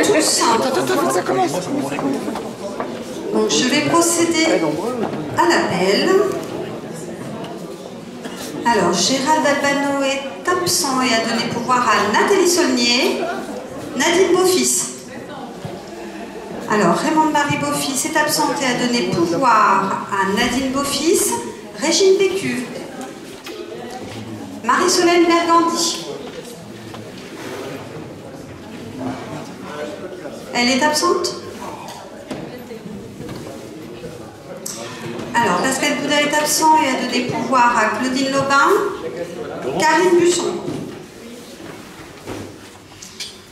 tous. Attends, ça commence. Donc je vais procéder à l'appel. Alors, Gérald Albano est absent et a donné pouvoir à Nathalie Saulnier. Nadine Beaufils. Alors, Raymond Marie Beaufils est absente et a donné pouvoir à Nadine Beaufils. Régine Bécu. Marie-Solène Bergandi. Elle est absente? Alors, Pascal Bouddha est absent et a donné pouvoir à Claudine Lobin. Karine Busson.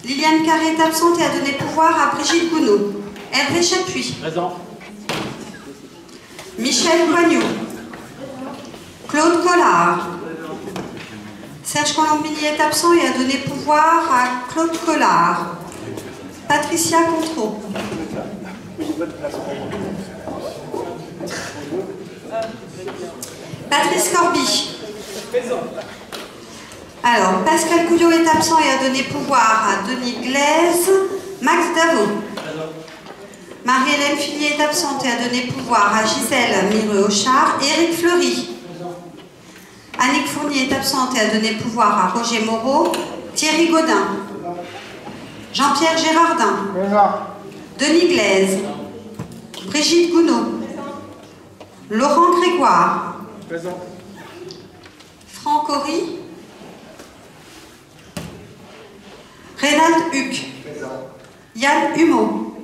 Liliane Carré est absente et a donné pouvoir à Brigitte Gounod. Hervé Chapuis. Présent. Michel Coignot. Claude Collard. Serge Colombini est absent et a donné pouvoir à Claude Collard. Patricia Contreau. Patrice Corby. Alors, Pascal Couillot est absent et a donné pouvoir à Denis Glaise. Max Davot. Marie-Hélène Fillier est absente et a donné pouvoir à Gisèle Mireux-Auchard. Éric Fleury. Annick Fournier est absente et a donné pouvoir à Roger Moreau. Thierry Gaudin. Jean-Pierre Gérardin. Denis Glaise. Brigitte Gounod. Laurent Grégoire. Présent. Franck Horry. Reynald Huck. Yann Humeau.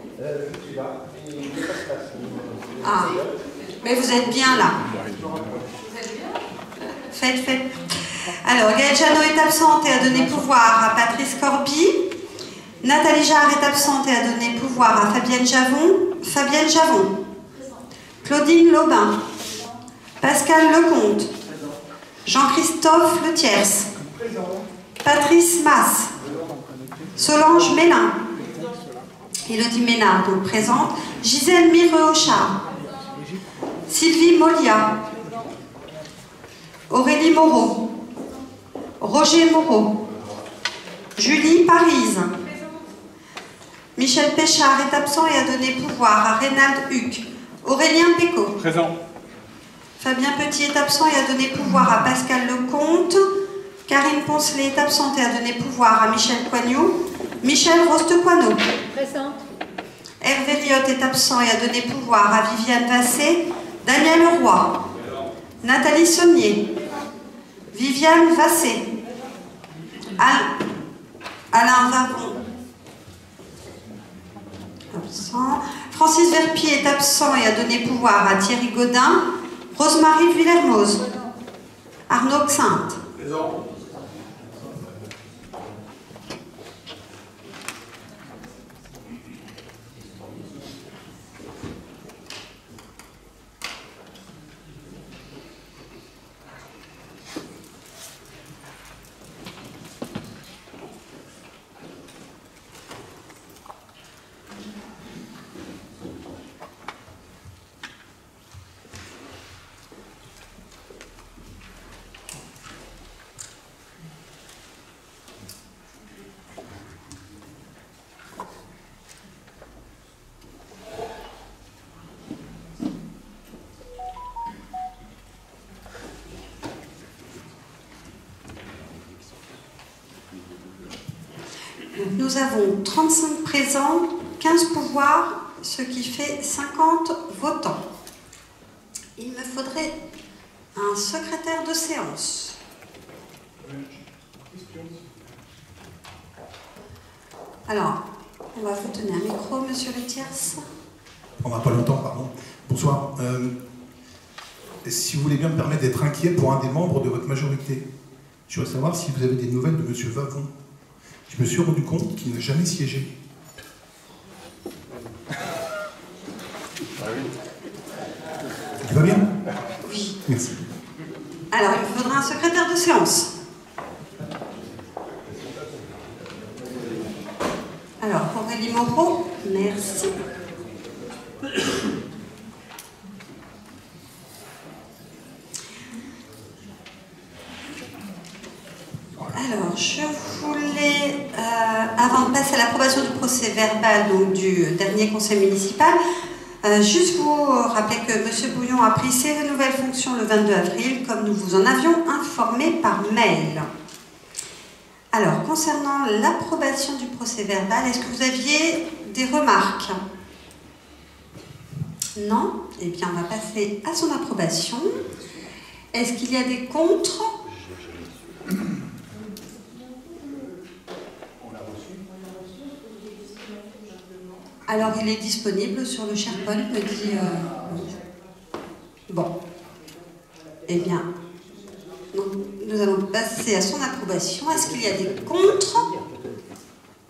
Ah, mais vous êtes bien là. Faites. Alors, Gaëlle Janot est absente et a donné pouvoir à Patrice Corby. Nathalie Jarre est absente et a donné pouvoir à Fabienne Javon. Claudine Lobin. Pascal Lecomte. Jean-Christophe Letiers. Patrice Masse. Solange Mélin. Élodie Ménard, donc présente. Gisèle Mireux-Auchard. Sylvie Molia. Aurélie Moreau. Roger Moreau. Julie Parise. Michel Péchard est absent et a donné pouvoir à Reynald Huck. Aurélien Pécaud. Présent. Fabien Petit est absent et a donné pouvoir à Pascal Lecomte. Karine Poncelet est absente et a donné pouvoir à Michel Coignot. Michel Rostequano. Présente. Hervé Liotte est absent et a donné pouvoir à Viviane Vassé. Daniel Roy. Nathalie Saulnier. Viviane Vassé. Alain Vavon. Absent. Francis Verpier est absent et a donné pouvoir à Thierry Gaudin. Rosemarie Villermoz. Arnaud Xinte. Présent. Nous avons 35 présents, 15 pouvoirs, ce qui fait 50 votants. Il me faudrait un secrétaire de séance. Alors, on va vous donner un micro, monsieur Letiers. On n'a pas longtemps, pardon. Bonsoir. Si vous voulez bien me permettre d'être inquiet pour un des membres de votre majorité, je voudrais savoir si vous avez des nouvelles de monsieur Vavon. Je me suis rendu compte qu'il n'a jamais siégé. Tu vas bien? Oui. Merci. Alors, il me faudra un secrétaire de séance. Alors, Aurélie Moreau, merci. Alors, je voulais, avant de passer à l'approbation du procès procès-verbal du dernier conseil municipal. Juste vous rappeler que M. Bouillon a pris ses nouvelles fonctions le 22 avril, comme nous vous en avions informé par mail. Alors, concernant l'approbation du procès-verbal, est-ce que vous aviez des remarques? Non? Eh bien, on va passer à son approbation. Est-ce qu'il y a des contre? Alors, il est disponible sur le SharePoint, me dit... Bon. Eh bien, nous allons passer à son approbation. Est-ce qu'il y a des contre?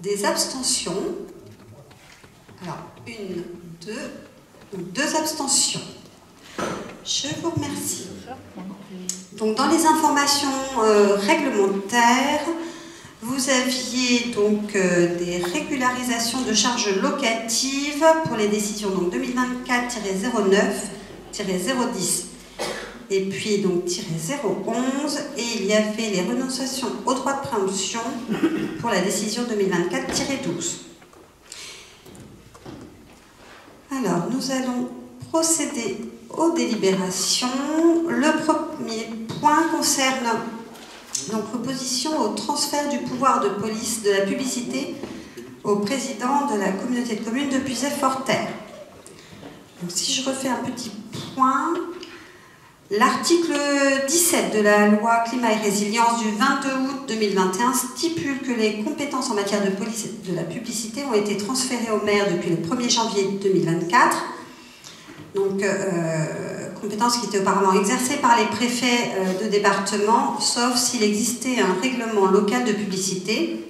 Des abstentions? Alors, une, deux abstentions. Je vous remercie. Donc, dans les informations réglementaires, vous aviez donc des régularisations de charges locatives pour les décisions 2024-09-010 et puis donc -011, et il y avait les renonciations au droit de préemption pour la décision 2024-12. Alors, nous allons procéder aux délibérations. Le premier point concerne donc l'opposition au transfert du pouvoir de police de la publicité au président de la communauté de communes de Puisay-Forterre. Donc, si je refais un petit point, l'article 17 de la loi Climat et Résilience du 22 août 2021 stipule que les compétences en matière de police de la publicité ont été transférées au maire depuis le 1er janvier 2024. Donc, compétences qui étaient auparavant exercées par les préfets de département, sauf s'il existait un règlement local de publicité,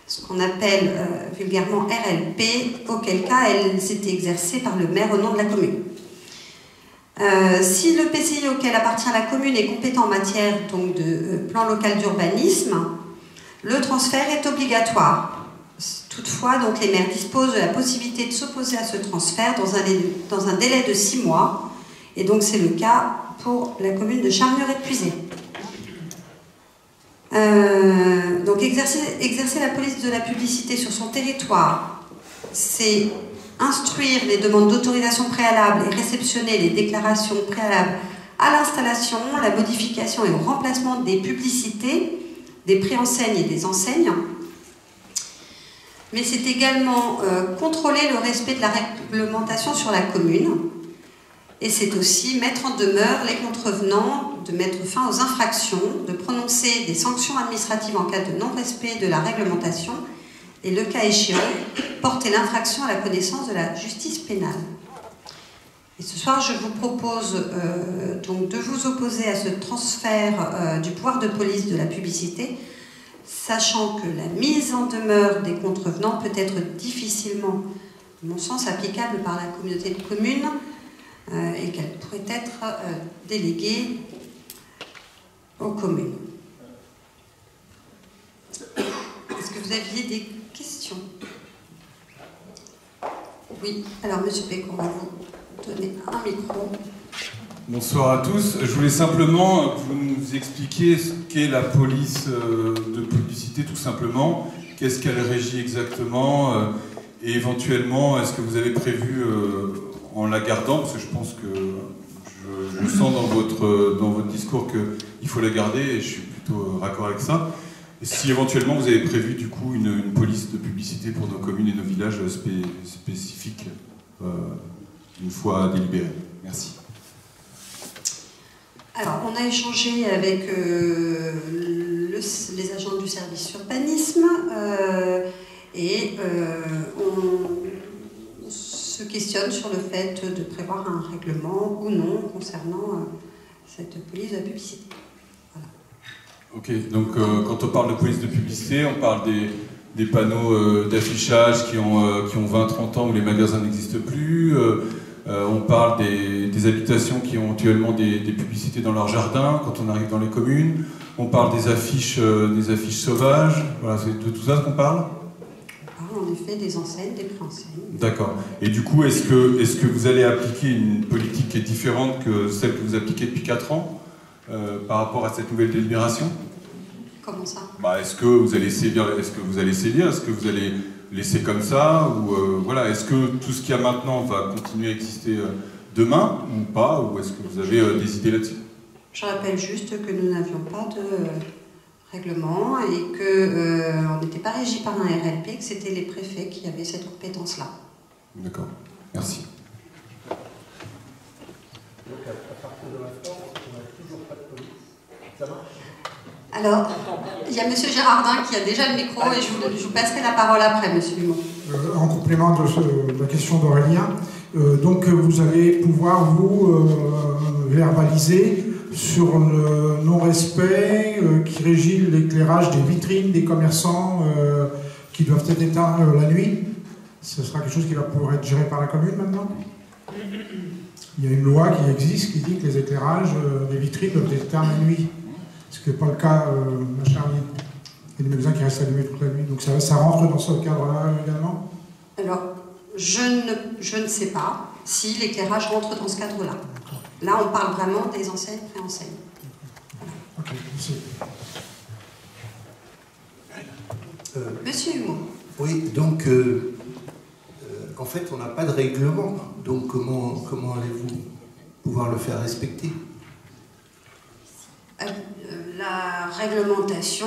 ce qu'on appelle vulgairement RLP, auquel cas elles étaient exercées par le maire au nom de la commune. Si le PCI auquel appartient la commune est compétent en matière donc, de plan local d'urbanisme, le transfert est obligatoire. Toutefois, donc, les maires disposent de la possibilité de s'opposer à ce transfert dans un délai de 6 mois. Et donc, c'est le cas pour la commune de Charmures-et-Puisay. Donc, exercer la police de la publicité sur son territoire, c'est instruire les demandes d'autorisation préalable et réceptionner les déclarations préalables à l'installation, la modification et au remplacement des publicités, des préenseignes et des enseignes. Mais c'est également contrôler le respect de la réglementation sur la commune. Et c'est aussi mettre en demeure les contrevenants de mettre fin aux infractions, de prononcer des sanctions administratives en cas de non-respect de la réglementation et, le cas échéant, porter l'infraction à la connaissance de la justice pénale. Et ce soir, je vous propose donc de vous opposer à ce transfert du pouvoir de police de la publicité, sachant que la mise en demeure des contrevenants peut être difficilement, à mon sens, applicable par la communauté de communes et qu'elle pourrait être déléguée aux communes. Est-ce que vous aviez des questions? Oui, alors Monsieur Pécon, on va vous donner un micro. Bonsoir à tous. Je voulais simplement que vous nous expliquiez ce qu'est la police de publicité, tout simplement. Qu'est-ce qu'elle régit exactement et éventuellement, est-ce que vous avez prévu, en la gardant, parce que je pense que je sens dans votre discours qu'il faut la garder et je suis plutôt raccord avec ça. Et si éventuellement vous avez prévu du coup une police de publicité pour nos communes et nos villages spécifiques une fois délibérée. Merci. Alors, on a échangé avec les agents du service urbanisme et on se questionne sur le fait de prévoir un règlement ou non concernant cette police de la publicité. Voilà. Ok, donc quand on parle de police de publicité, on parle des panneaux d'affichage qui ont 20-30 ans où les magasins n'existent plus. On parle des habitations qui ont actuellement des publicités dans leur jardin quand on arrive dans les communes. On parle des affiches sauvages. Voilà, c'est de tout ça qu'on parle. On parle en effet des enseignes, des préenseignes. D'accord. Et du coup, est-ce que vous allez appliquer une politique qui est différente que celle que vous appliquez depuis 4 ans par rapport à cette nouvelle délibération? Comment ça? Est-ce que vous allez sévir? Est-ce que vous allez laisser comme ça, ou voilà, est-ce que tout ce qu'il y a maintenant va continuer à exister demain ou pas, ou est-ce que vous avez des idées là-dessus? Je rappelle juste que nous n'avions pas de règlement et qu'on n'était pas régi par un RLP, que c'était les préfets qui avaient cette compétence-là. D'accord, merci. Donc à partir de l'instant, on n'a toujours pas de police. Ça marche? Alors, il y a M. Gérardin qui a déjà le micro et je vous passerai la parole après, M. Humon. En complément de la question d'Aurélien, donc vous allez pouvoir vous verbaliser sur le non-respect qui régit l'éclairage des vitrines des commerçants qui doivent être éteints la nuit. Ce sera quelque chose qui va pouvoir être géré par la commune maintenant? Il y a une loi qui existe qui dit que les éclairages des vitrines doivent être éteints la nuit. Ce qui n'est pas le cas à Charlie. Il y a des magasins qui restent allumés toute la nuit. Donc ça rentre dans ce cadre-là également? Alors, je ne sais pas si l'éclairage rentre dans ce cadre-là. Là, on parle vraiment des enseignes, préenseignes. Voilà. Ok, merci. Monsieur Humeau. Oui, donc, en fait, on n'a pas de règlement. Donc, comment allez-vous pouvoir le faire respecter? La réglementation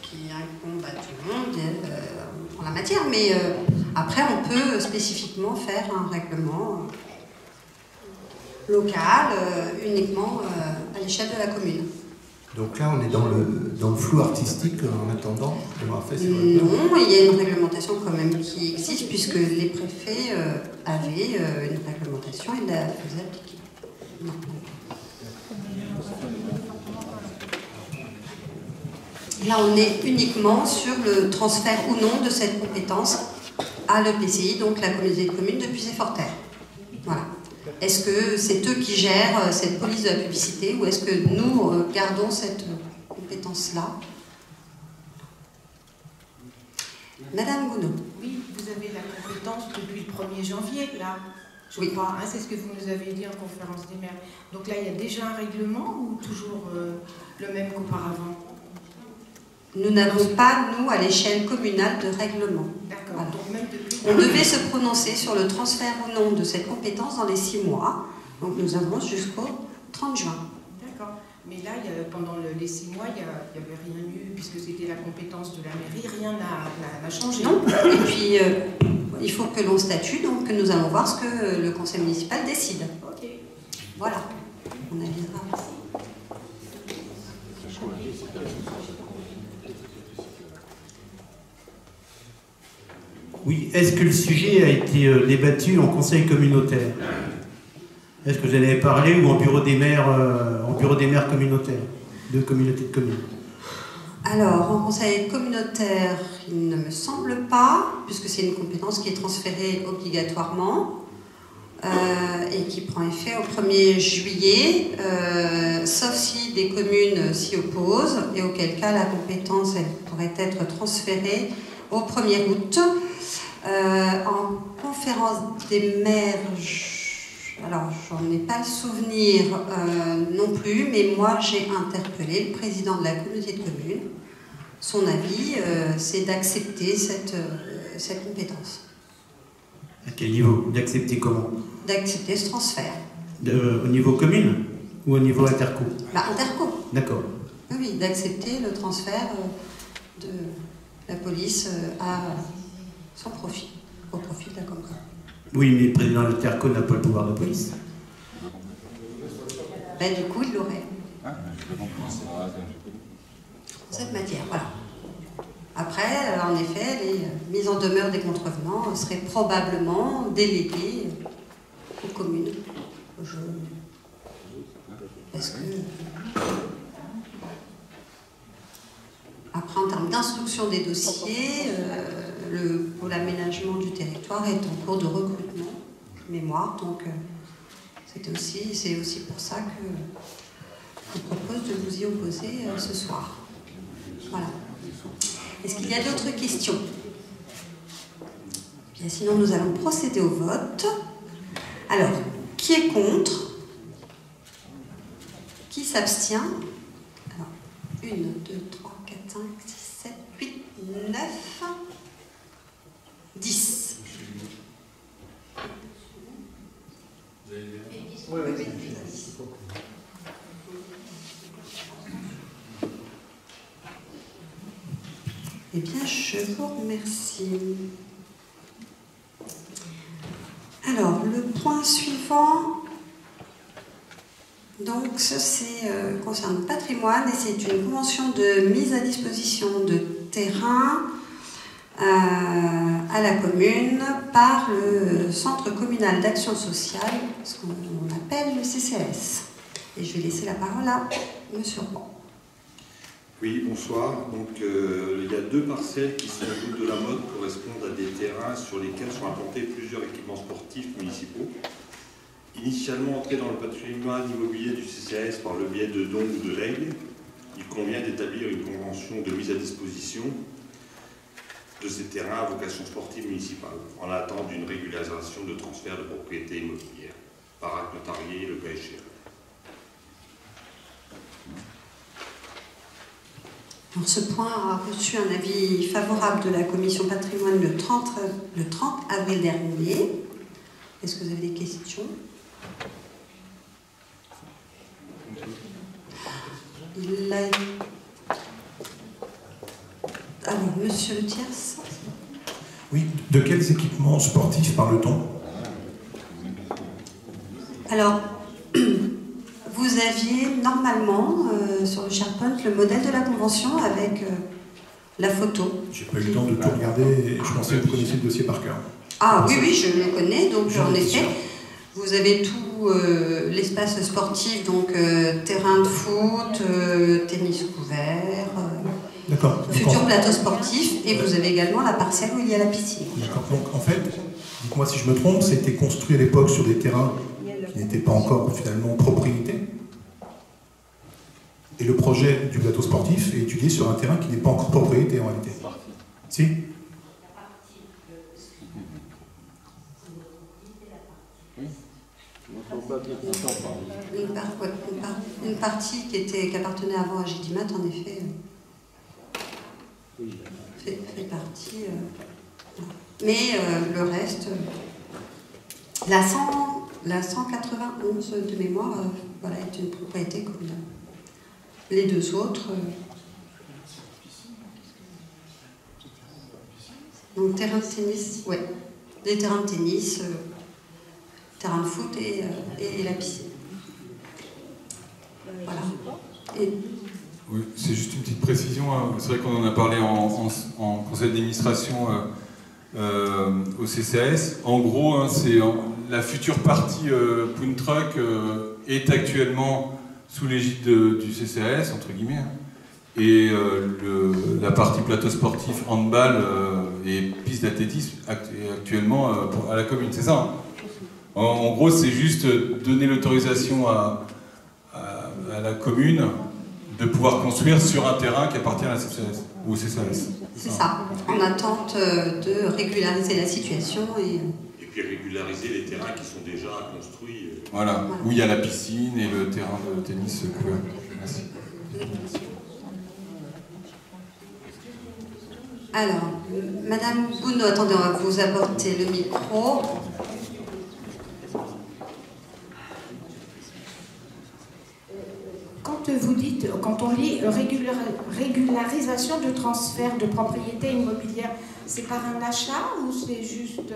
qui incombe à tout le monde en la matière, mais après on peut spécifiquement faire un règlement local uniquement à l'échelle de la commune. Donc là on est dans le flou artistique en attendant d'avoir fait ces Non, il y a une réglementation quand même qui existe puisque les préfets avaient une réglementation et la faisaient appliquer. Non. Là, on est uniquement sur le transfert ou non de cette compétence à l'EPCI, donc la communauté de communes de Puisay-Forterre. Voilà. Est-ce que c'est eux qui gèrent cette police de la publicité ou est-ce que nous gardons cette compétence-là? Madame Gounod. Oui, vous avez la compétence depuis le 1er janvier, là. Je crois, hein, c'est ce que vous nous avez dit en conférence des maires. Donc là, il y a déjà un règlement ou toujours le même qu'auparavant? Nous n'avons pas, nous, à l'échelle communale, de règlement. D'accord. Voilà. Donc même depuis... On devait se prononcer sur le transfert ou non de cette compétence dans les 6 mois. Donc nous avons jusqu'au 30 juin. D'accord. Mais là, pendant les 6 mois, il n'y avait rien eu, puisque c'était la compétence de la mairie, rien n'a changé. Non. Et puis, il faut que l'on statue, donc nous allons voir ce que le conseil municipal décide. Ok. Voilà. On avisera aussi. Oui, est-ce que le sujet a été débattu en conseil communautaire? Est-ce que vous en avez parlé ou en bureau des maires communautaires, de communautés de communes? Alors, en conseil communautaire, il ne me semble pas, puisque c'est une compétence qui est transférée obligatoirement et qui prend effet au 1er juillet, sauf si des communes s'y opposent, et auquel cas la compétence elle pourrait être transférée au 1er août. En conférence des maires, alors j'en ai pas le souvenir non plus, mais moi j'ai interpellé le président de la communauté de communes. Son avis, c'est d'accepter cette compétence. À quel niveau? D'accepter comment? D'accepter ce transfert. Au niveau commune ou au niveau interco? Interco. D'accord. Oui, d'accepter le transfert de la police à son profit, au profit de la Comcom. Oui, mais le président de l'Interco n'a pas le pouvoir de police. Ben, du coup, il l'aurait. Cette matière, voilà. Après, en effet, les mises en demeure des contrevenants seraient probablement déléguées aux communes. Parce que... Après, en termes d'instruction des dossiers, pour l'aménagement du territoire est en cours de recrutement, mémoire, donc c'est aussi pour ça que je vous propose de vous y opposer ce soir. Voilà. Est-ce qu'il y a d'autres questions? Bien, sinon, nous allons procéder au vote. Alors, qui est contre? Qui s'abstient? Alors, 1, 2, 3, 4, 5, 6, 7, 8, 9... Eh bien, je vous remercie. Alors, le point suivant, donc, ça concerne le patrimoine et c'est une convention de mise à disposition de terrain à la commune par le Centre communal d'action sociale, ce qu'on appelle le CCAS. Et je vais laisser la parole à M. Roy. Oui, bonsoir. Donc, il y a 2 parcelles qui, sur la route de la Motte, correspondent à des terrains sur lesquels sont implantés plusieurs équipements sportifs municipaux. Initialement entrés dans le patrimoine immobilier du CCAS par le biais de dons ou de legs, il convient d'établir une convention de mise à disposition de ces terrains à vocation sportive municipale, en attente d'une régularisation de transfert de propriété immobilière, par acte notarié le cas échéant. Alors, ce point a reçu un avis favorable de la commission patrimoine le 30 avril dernier. Est-ce que vous avez des questions? Alors, monsieur le Thiers. Oui, de quels équipements sportifs parle-t-on? Alors, vous aviez normalement sur le SharePoint le modèle de la convention avec la photo. J'ai pas eu le temps de tout regarder et je pensais que vous connaissiez le dossier par cœur. Ah oui, je le connais, donc en effet, vous avez tout l'espace sportif, donc terrain de foot, tennis couvert, futur plateau sportif, et vous avez également la parcelle où il y a la piscine. D'accord, donc en fait, dites-moi si je me trompe, c'était construit à l'époque sur des terrains qui n'étaient pas encore finalement propriété. Et le projet du plateau sportif est étudié sur un terrain qui n'est pas encore propriété en réalité. Si ? Une partie qui appartenait avant à Gidimat, en effet, fait partie. Mais le reste, la 191 de mémoire, voilà, est une propriété communale. Les 2 autres. Donc terrain de tennis, ouais, des terrains de tennis. Terrain de foot et la piscine. Voilà. Oui, c'est juste une petite précision. C'est vrai qu'on en a parlé en conseil d'administration au CCAS. En gros, c'est la future partie Poon Truck est actuellement sous l'égide du CCAS, entre guillemets. Et la partie plateau sportif handball et piste d'athlétisme est actuellement à la commune, c'est ça, hein? En gros, c'est juste donner l'autorisation à la commune de pouvoir construire sur un terrain qui appartient à la CCAS ou au CCAS. C'est ça, en attente de régulariser la situation. Et puis régulariser les terrains qui sont déjà construits. Voilà, où il y a la piscine et le terrain de tennis couvert. Merci. Alors, Madame Gounod, attendez, on va vous apporter le micro. Quand on lit régularisation de transfert de propriété immobilière, c'est par un achat ou c'est juste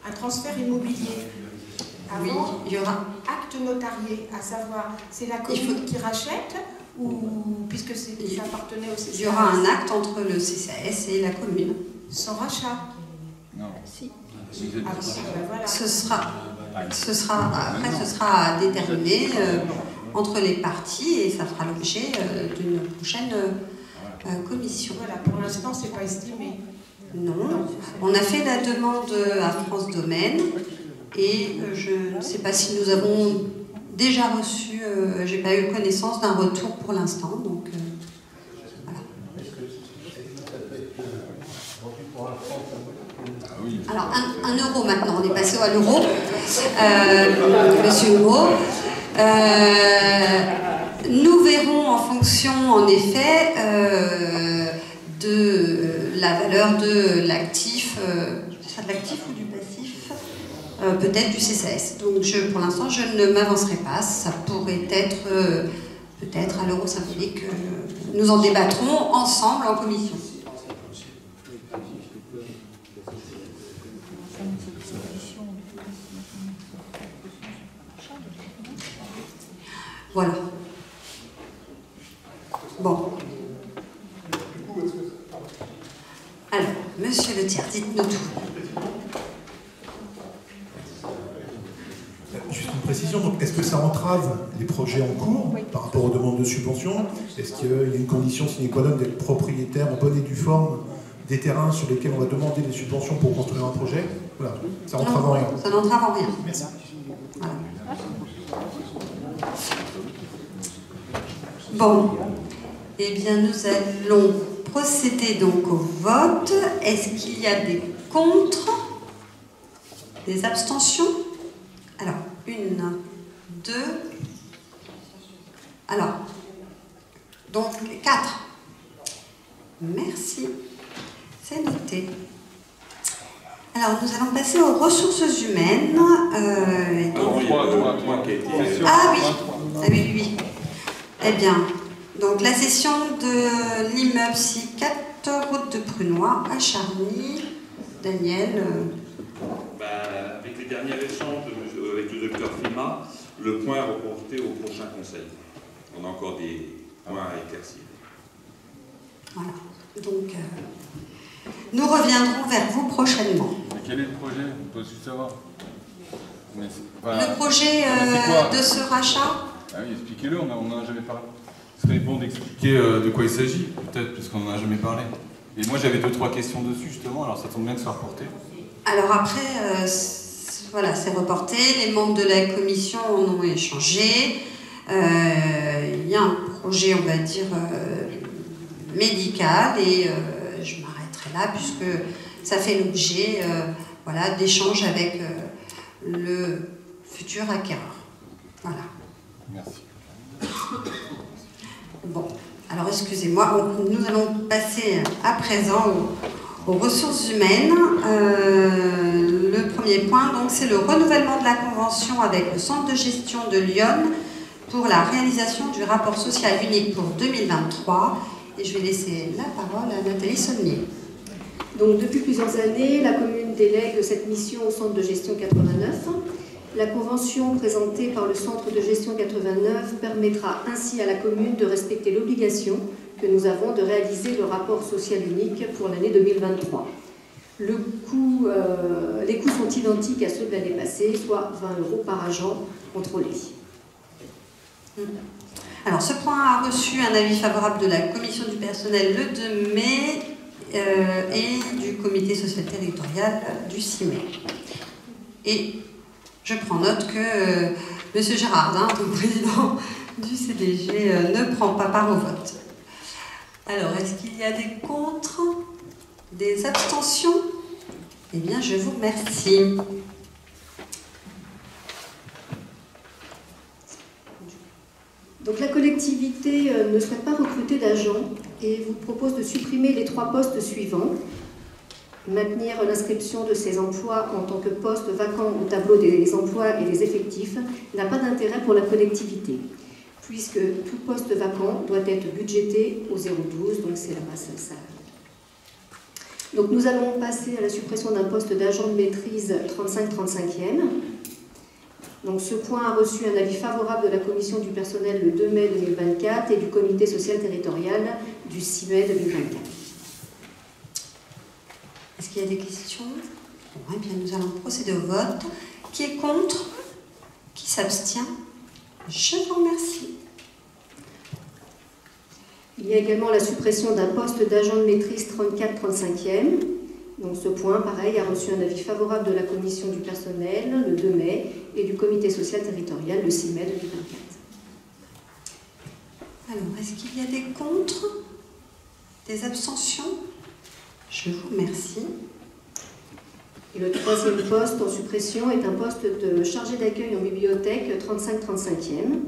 un transfert immobilier? Avant, oui, il y aura acte notarié, à savoir, c'est la commune qui rachète ou puisque ça appartenait au CCAS? Il y aura un acte entre le CCAS et la commune. Sans rachat? Non. Si. Ah, ben voilà. Ce sera à déterminer entre les parties et ça fera l'objet d'une prochaine commission. Voilà, pour l'instant, c'est pas estimé. Non. On a fait la demande à France Domaine et je ne sais pas si nous avons déjà reçu, j'ai pas eu connaissance d'un retour pour l'instant, donc voilà. Alors, 1 euro maintenant, on est passé à l'euro. Monsieur Hugo. Nous verrons en fonction, en effet, de la valeur de l'actif, de l'actif ou du passif, peut-être du CCAS. Donc, pour l'instant, je ne m'avancerai pas. Ça pourrait être peut-être à l'euro symbolique, nous en débattrons ensemble en commission. Voilà. Bon. Alors, monsieur Le Thiers, dites-nous tout. Juste une précision, donc est-ce que ça entrave les projets en cours par rapport aux demandes de subvention? Est-ce qu'il y a une condition sine qua non d'être propriétaire en bonne et due forme des terrains sur lesquels on va demander des subventions pour construire un projet? Voilà, ça n'entrave en rien. Ça n'entrave en rien. Merci. Voilà. Bon, eh bien nous allons procéder donc au vote. Est-ce qu'il y a des contre? Des abstentions? Alors, 1, 2, alors, donc 4. Merci, c'est noté. Alors, nous allons passer aux ressources humaines. Ah oui. Eh bien, donc la session de l'immeuble C4, route de Prunois, à Charny. Daniel. Avec les derniers échanges avec le docteur Fima, le point est reporté au prochain conseil. On a encore des points à éclaircir. Voilà. Donc, nous reviendrons vers vous prochainement. Mais quel est le projet? On peut aussi savoir. Le projet de ce rachat? Ah oui, expliquez-le, on n'en a jamais parlé. Ce serait bon d'expliquer de quoi il s'agit, peut-être, puisqu'on n'en a jamais parlé. Et moi, j'avais 2-3 questions dessus, justement, alors ça tombe bien que ce soit reporté. Alors après, voilà, c'est reporté, les membres de la commission en ont échangé. Il y a un projet, on va dire, médical, et je m'arrêterai là, puisque ça fait l'objet voilà, d'échanges avec le futur acquéreur. Voilà. Merci. Bon, alors excusez-moi, nous allons passer à présent aux ressources humaines. Le premier point, donc, c'est le renouvellement de la convention avec le centre de gestion de Lyon pour la réalisation du rapport social unique pour 2023. Et je vais laisser la parole à Nathalie Saulnier. Donc, depuis plusieurs années, la commune délègue cette mission au centre de gestion 89. La convention présentée par le centre de gestion 89 permettra ainsi à la commune de respecter l'obligation que nous avons de réaliser le rapport social unique pour l'année 2023. Les coûts sont identiques à ceux de l'année passée, soit 20 € par agent contrôlé. Alors, ce point a reçu un avis favorable de la commission du personnel le 2 mai et du comité social territorial du 6 mai. Et je prends note que M. Gérardin, le président du CDG, ne prend pas part au vote. Alors, est-ce qu'il y a des contre? Des abstentions? Eh bien, je vous remercie. Donc la collectivité ne souhaite pas recruter d'agents et vous propose de supprimer les 3 postes suivants. Maintenir l'inscription de ces emplois en tant que postes vacants au tableau des emplois et des effectifs n'a pas d'intérêt pour la collectivité, puisque tout poste vacant doit être budgété au 012, donc c'est la masse salariale. Donc nous allons passer à la suppression d'un poste d'agent de maîtrise 35-35e. Donc ce point a reçu un avis favorable de la commission du personnel le 2 mai 2024 et du comité social territorial du 6 mai 2024. Est-ce qu'il y a des questions? Bon, eh bien, nous allons procéder au vote. Qui est contre? Qui s'abstient? Je vous remercie. Il y a également la suppression d'un poste d'agent de maîtrise 34-35e. Donc ce point, pareil, a reçu un avis favorable de la commission du personnel le 2 mai et du comité social territorial le 6 mai 2024. Alors, est-ce qu'il y a des contre? Des abstentions? Je vous remercie. Et le 3e poste en suppression est un poste de chargé d'accueil en bibliothèque 35-35e.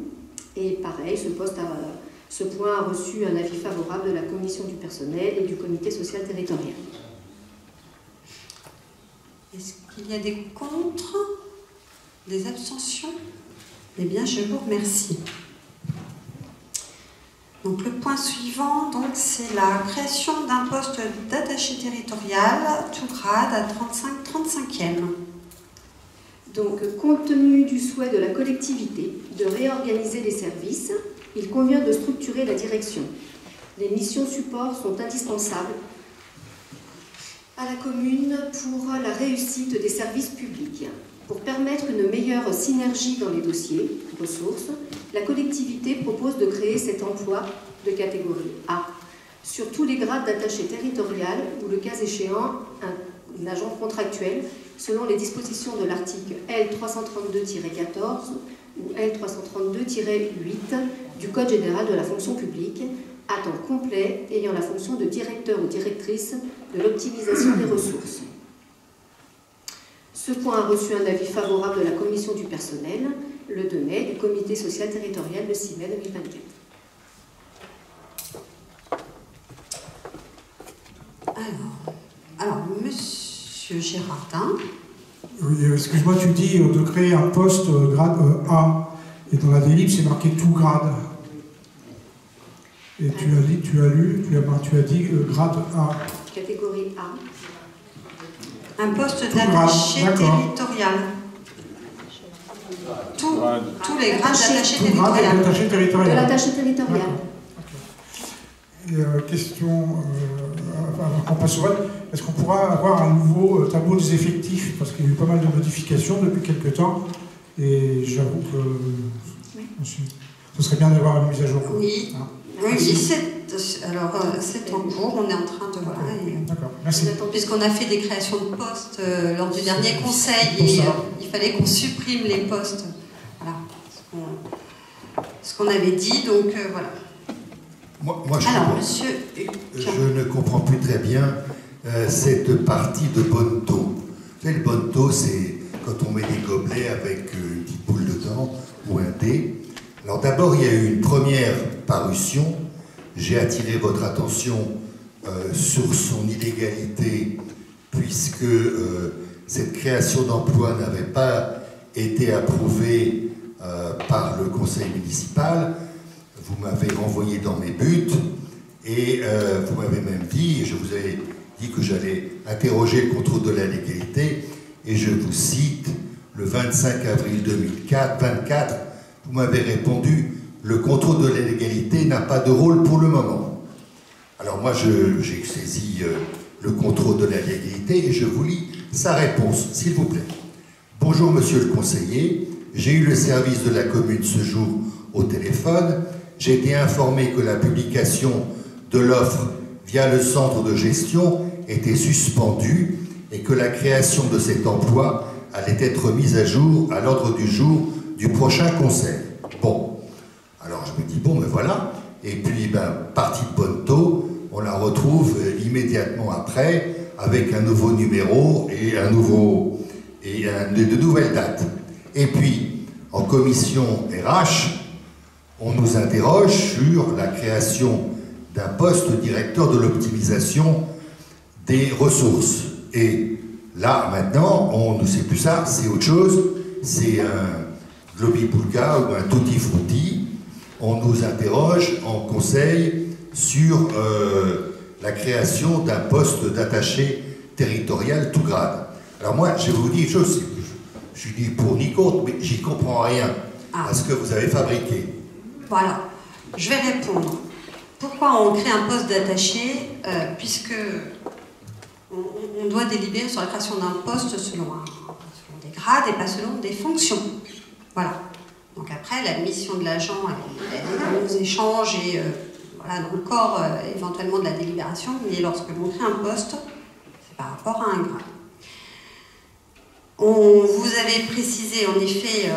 Et pareil, ce point a reçu un avis favorable de la commission du personnel et du comité social territorial. Est-ce qu'il y a des contre? Des abstentions? Eh bien, je vous remercie. Donc le point suivant, c'est la création d'un poste d'attaché territorial, tout grade à 35e. Donc, compte tenu du souhait de la collectivité de réorganiser les services, il convient de structurer la direction. Les missions support sont indispensables à la commune pour la réussite des services publics. Pour permettre une meilleure synergie dans les dossiers, ressources, la collectivité propose de créer cet emploi de catégorie A sur tous les grades d'attaché territorial ou, le cas échéant, un agent contractuel selon les dispositions de l'article L332-14 ou L332-8 du Code général de la fonction publique, à temps complet ayant la fonction de directeur ou directrice de l'optimisation des ressources. Ce point a reçu un avis favorable de la commission du personnel le 2 mai, du comité social territorial le 6 mai 2024. Alors Monsieur Gérardin. Oui, excuse-moi, tu dis de créer un poste grade A, et dans la délib c'est marqué tout grade. Et tu as dit grade A. Catégorie A. Un poste d'attaché territorial. Tous les grades d'attaché territorial. De l'attaché territorial. Question, avant qu'on passe au vote, est-ce qu'on pourra avoir un nouveau tableau des effectifs? Parce qu'il y a eu pas mal de modifications depuis quelques temps, et j'avoue que ce serait bien d'avoir une mise à jour. Oui, hein. Oui, c'est en cours, on est en train de... Voilà, d'accord, merci. Puisqu'on a fait des créations de postes lors du dernier conseil, et il fallait qu'on supprime les postes. Voilà, ce qu'on avait dit, donc voilà. Moi, monsieur... je ne comprends plus très bien cette partie de bonneto. Vous savez, le bonneto, c'est quand on met des gobelets avec une petite boule dedans, ou un dé. Alors d'abord, il y a eu une première parution. J'ai attiré votre attention sur son illégalité, puisque cette création d'emploi n'avait pas été approuvée par le conseil municipal. Vous m'avez renvoyé dans mes buts, et vous m'avez même dit, et je vous avais dit que j'allais interroger le contrôle de la légalité, et je vous cite, le 25 avril 2024, vous m'avez répondu, le contrôle de la légalité n'a pas de rôle pour le moment. Alors moi, j'ai saisi le contrôle de la légalité, et je vous lis sa réponse, s'il vous plaît. Bonjour, monsieur le conseiller, j'ai eu le service de la commune ce jour au téléphone. J'ai été informé que la publication de l'offre via le centre de gestion était suspendue et que la création de cet emploi allait être mise à jour à l'ordre du jour du prochain conseil. Bon, alors je me dis, bon, ben voilà, et puis, partie de bonneto, on la retrouve immédiatement après, avec un nouveau numéro et de nouvelles dates. Et puis, en commission RH, on nous interroge sur la création d'un poste directeur de l'optimisation des ressources. Et là, maintenant, on ne sait plus ça, c'est autre chose, c'est un globi-boulga ou un tutti-frutti. On nous interroge en conseil sur la création d'un poste d'attaché territorial tout grade. Alors moi, je vais vous dire une chose, je suis ni pour ni contre, mais j'y comprends rien à ce que vous avez fabriqué. Voilà, je vais répondre. Pourquoi on crée un poste d'attaché puisque on doit délibérer sur la création d'un poste selon des grades et pas selon des fonctions. Voilà. Donc après, la mission de l'agent, elle est dans nos échanges et voilà, dans le corps éventuellement de la délibération, mais lorsque l'on crée un poste, c'est par rapport à un grade. Vous avez précisé en effet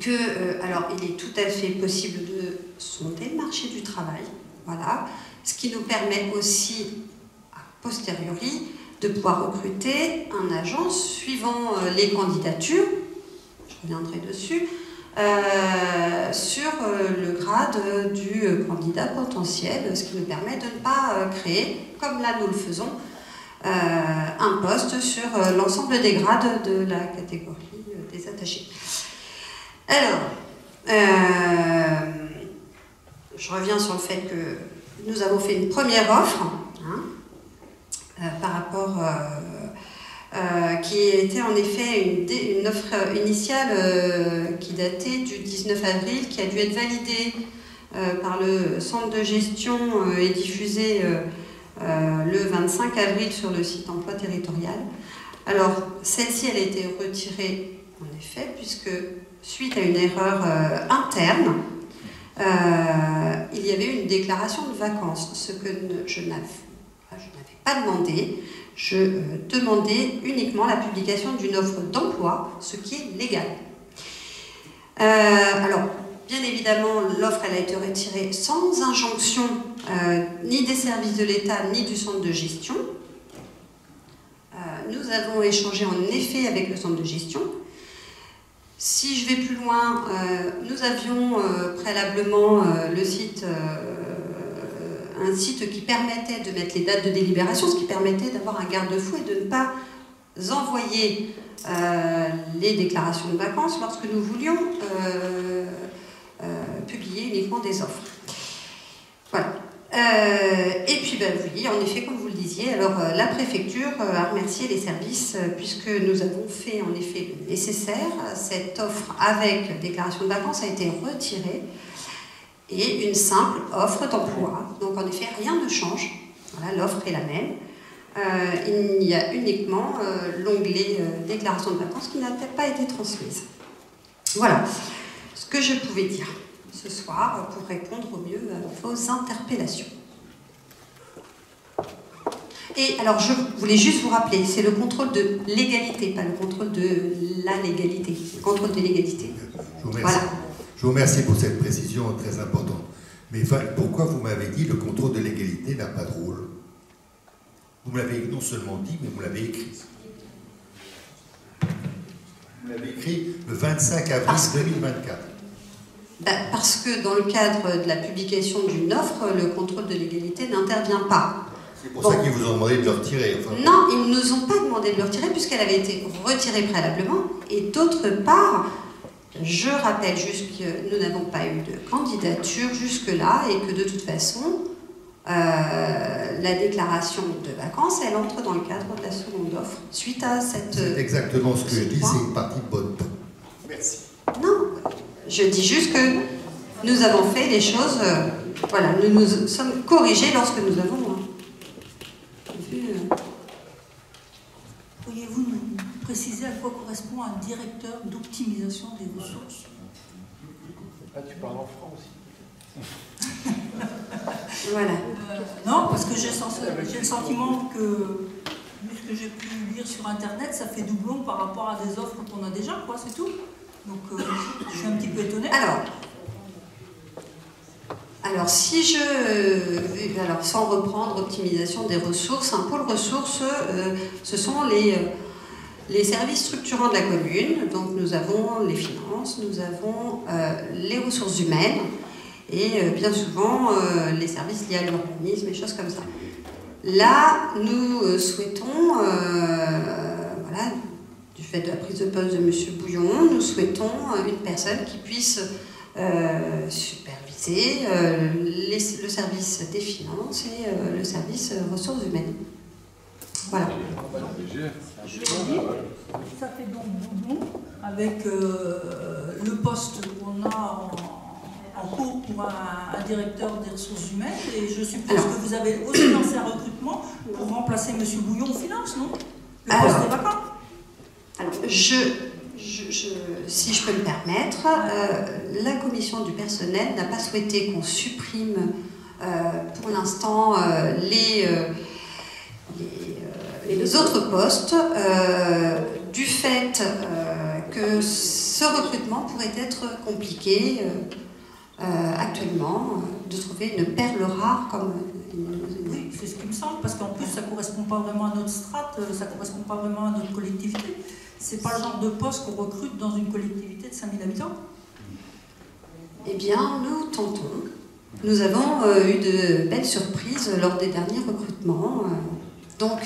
que, alors il est tout à fait possible de sonder le marché du travail, voilà, ce qui nous permet aussi, a posteriori, de pouvoir recruter un agent suivant les candidatures, je reviendrai dessus, sur le grade du candidat potentiel, ce qui nous permet de ne pas créer, comme là nous le faisons, un poste sur l'ensemble des grades de la catégorie des attachés. Alors, je reviens sur le fait que nous avons fait une première offre, par rapport, qui était en effet une offre initiale qui datait du 19 avril, qui a dû être validée par le centre de gestion et diffusée le 25 avril sur le site emploi territorial. Alors, celle-ci, elle a été retirée, en effet, puisque suite à une erreur interne, il y avait une déclaration de vacances, ce que je n'avais pas demandé. Je demandais uniquement la publication d'une offre d'emploi, ce qui est légal. Alors, bien évidemment, l'offre a été retirée sans injonction ni des services de l'État ni du centre de gestion. Nous avons échangé en effet avec le centre de gestion. Si je vais plus loin, nous avions préalablement le site, un site qui permettait de mettre les dates de délibération, ce qui permettait d'avoir un garde-fou et de ne pas envoyer les déclarations de vacances lorsque nous voulions publier uniquement des offres. Voilà. Et puis, ben, oui, en effet, comme vous le disiez, alors la préfecture a remercié les services puisque nous avons fait en effet le nécessaire. Cette offre avec déclaration de vacances a été retirée et une simple offre d'emploi. Donc, en effet, rien ne change. Voilà, l'offre est la même. Il y a uniquement l'onglet déclaration de vacances qui n'a pas été transmise. Voilà ce que je pouvais dire ce soir pour répondre au mieux à vos interpellations. Et alors, je voulais juste vous rappeler, c'est le contrôle de légalité, pas le contrôle de la légalité, le contrôle de légalité. Je vous remercie. Voilà. Je vous remercie pour cette précision très importante. Mais pourquoi vous m'avez dit le contrôle de légalité n'a pas de rôle? Vous me l'avez non seulement dit, mais vous l'avez écrit. Vous l'avez écrit le 25 avril 2024. Parce que dans le cadre de la publication d'une offre, le contrôle de légalité n'intervient pas. C'est pour ça qu'ils vous ont demandé de le retirer. Enfin, non, ils ne nous ont pas demandé de le retirer puisqu'elle avait été retirée préalablement. Et d'autre part, je rappelle juste que nous n'avons pas eu de candidature jusque-là et que de toute façon, la déclaration de vacances, elle entre dans le cadre de la seconde offre. Suite à cette... C'est exactement ce que je dis, c'est une partie de bonne ton. Merci. Non, je dis juste que nous avons fait les choses... voilà, nous nous sommes corrigés lorsque nous avons vu... Pourriez-vous nous préciser à quoi correspond un directeur d'optimisation des ressources? Là, tu parles en franc aussi. Voilà. Non, parce que j'ai le sentiment que, vu ce que j'ai pu lire sur Internet, ça fait doublon par rapport à des offres qu'on a déjà, quoi, c'est tout. Donc, je suis un petit peu étonnée. Alors, si je... Alors, sans reprendre optimisation des ressources, un pôle ressources, ce sont les services structurants de la commune. Donc, nous avons les finances, nous avons les ressources humaines et bien souvent les services liés à l'urbanisme et choses comme ça. Là, nous souhaitons, voilà, du fait de la prise de poste de M. Bouillon, nous souhaitons une personne qui puisse superviser le service des finances et le service ressources humaines. Voilà. Je le dis, ça fait donc doublon avec le poste qu'on a en cours pour un directeur des ressources humaines, et je suppose que vous avez aussi lancé un recrutement pour remplacer M. Bouillon aux finances, non? Le poste est vacant. Alors, si je peux me permettre, la commission du personnel n'a pas souhaité qu'on supprime pour l'instant les autres postes du fait que ce recrutement pourrait être compliqué actuellement, de trouver une perle rare comme... Oui, c'est ce qui me semble, parce qu'en plus ça ne correspond pas vraiment à notre strate, ça ne correspond pas vraiment à notre collectivité. C'est pas le genre de poste qu'on recrute dans une collectivité de 5000 habitants. Eh bien, nous tentons. Nous avons eu de belles surprises lors des derniers recrutements. Donc,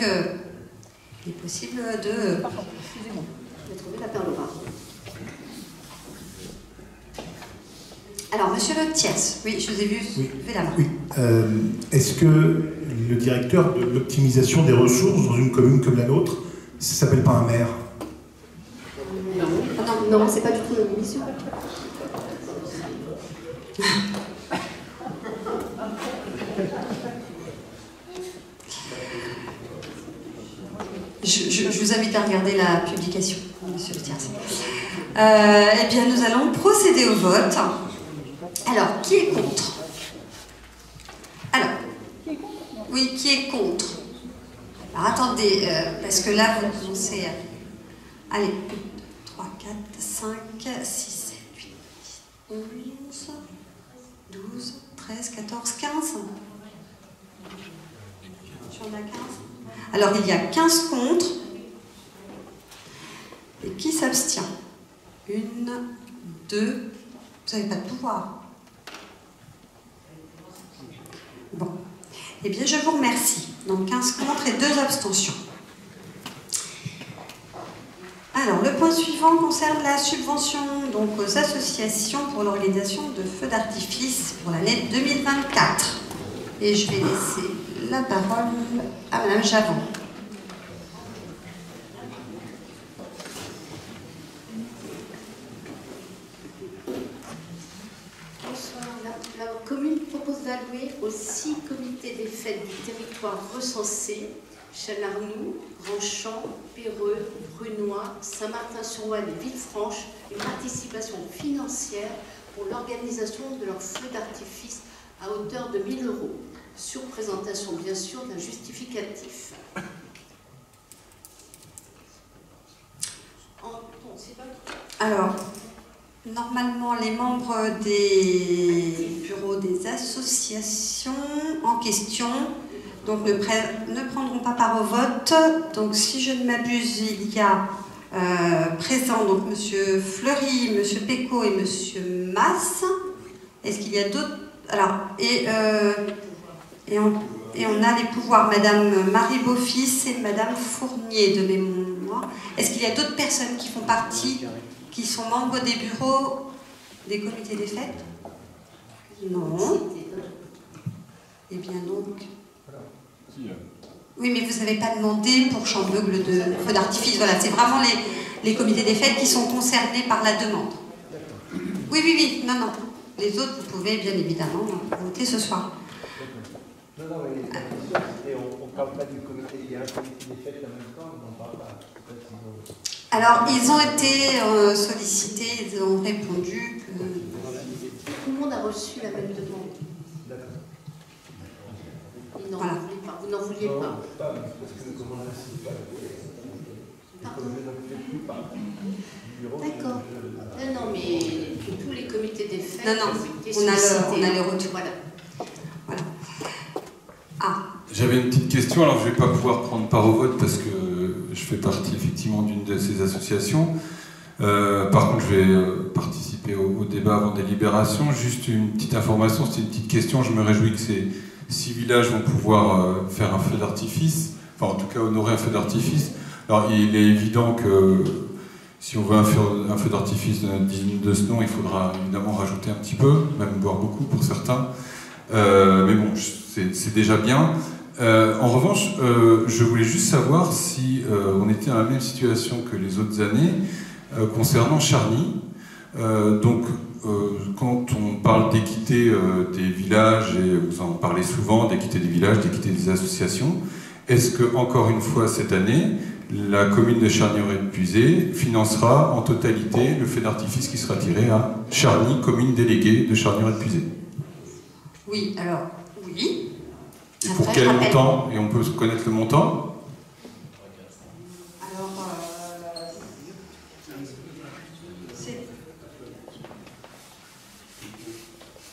il est possible de... Pardon, excusez-moi, j'ai trouvé la perle rare. Alors, monsieur Le Thiers, oui, je vous ai vu lever la main. Oui. Est-ce que le directeur de l'optimisation des ressources dans une commune comme la nôtre, ça s'appelle pas un maire? Non, c'est pas du tout une mission. Je vous invite à regarder la publication, monsieur Le Thiers. Eh bien, nous allons procéder au vote. Alors, qui est contre? Alors, oui, qui est contre? Alors, attendez, parce que là, vous commencez à... Allez, 3, 4, 5, 6, 7, 8, 10, 11, 12, 13, 14, 15. J'en ai 15. Alors, il y a 15 contre. Et qui s'abstient? 1, 2, vous n'avez pas de pouvoir. Bon. Eh bien, je vous remercie. Donc, 15 contre et 2 abstentions. Alors, le point suivant concerne la subvention donc, aux associations pour l'organisation de feux d'artifice pour l'année 2024. Et je vais laisser la parole à Madame Javon. La commune propose d'allouer aux 6 comités des fêtes du territoire recensés, Chenarnoux, Grandchamp, Péreux, Brunois, Saint-Martin-sur-Ouane et Villefranche, une participation financière pour l'organisation de leurs feux d'artifice à hauteur de 1 000 €, sur présentation bien sûr d'un justificatif. Alors, normalement, les membres des bureaux des associations en question donc, ne prendront pas part au vote. Donc, si je ne m'abuse, il y a présent donc M. Fleury, M. Pécaud et M. Masse. Est-ce qu'il y a d'autres? Alors, et on a les pouvoirs Madame Marie Beaufils et Madame Fournier de mémoire. Est-ce qu'il y a d'autres personnes qui font partie, qui sont membres des bureaux des comités des fêtes? Non. Eh bien donc... Oui, mais vous n'avez pas demandé pour Chambeugle de feux d'artifice. Voilà, c'est vraiment les comités des fêtes qui sont concernés par la demande. Oui, non. Les autres, vous pouvez bien évidemment voter ce soir. Non, mais on ne parle pas du comité, il y a un comité des fêtes en même temps, on n'en parle pas. Alors, ils ont été sollicités, ils ont répondu que... Tout le monde a reçu la même demande. Voilà. Vous n'en vouliez pas. D'accord. Non, mais que tous les comités des fêtes... Non, on a le retour. Voilà. Ah. J'avais une petite question, alors je ne vais pas pouvoir prendre part au vote parce que je fais partie effectivement d'une de ces associations. Par contre, je vais participer au débat avant délibération. Juste une petite information, c'est une petite question. Je me réjouis que ces 6 villages vont pouvoir faire un feu d'artifice, enfin en tout cas honorer un feu d'artifice. Alors il est évident que si on veut un feu d'artifice de notre digne de ce nom, il faudra évidemment rajouter un petit peu, même boire beaucoup pour certains. Mais bon, c'est déjà bien. En revanche, je voulais juste savoir si on était dans la même situation que les autres années concernant Charny. Donc, quand on parle d'équité des villages, et vous en parlez souvent, d'équité des villages, d'équité des associations, est-ce que, encore une fois cette année, la commune de Charny-Auray-Puisé financera en totalité le feu d'artifice qui sera tiré à Charny, commune déléguée de Charny-Auray-Puisé? Oui, alors, oui. Et pour quel montant? Et on peut connaître le montant? Alors, c'est...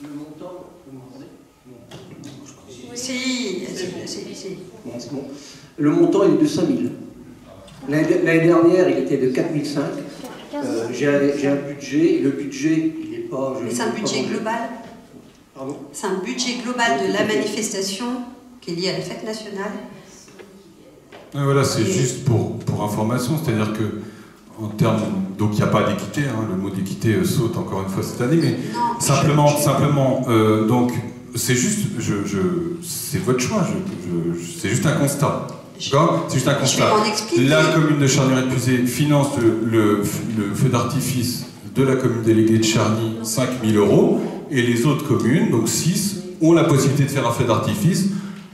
Le montant, vous m'entendez? Si. Bon, c'est bon. Le montant, il est de 5 000. L'année dernière, il était de 4 500. J'ai un budget, et le budget, il n'est pas... Mais c'est un budget global? Pardon? C'est un budget global de la manifestation qui est lié à la fête nationale. Voilà, c'est juste pour information, c'est-à-dire que en termes... Donc il n'y a pas d'équité, hein, le mot d'équité saute encore une fois cette année, mais simplement, donc c'est juste, c'est votre choix, c'est juste un constat. D'accord ? C'est juste un constat. La commune de Charny-Répuisé finance le feu d'artifice de la commune déléguée de Charny, 5 000 €, et les autres communes, donc 6, ont la possibilité de faire un feu d'artifice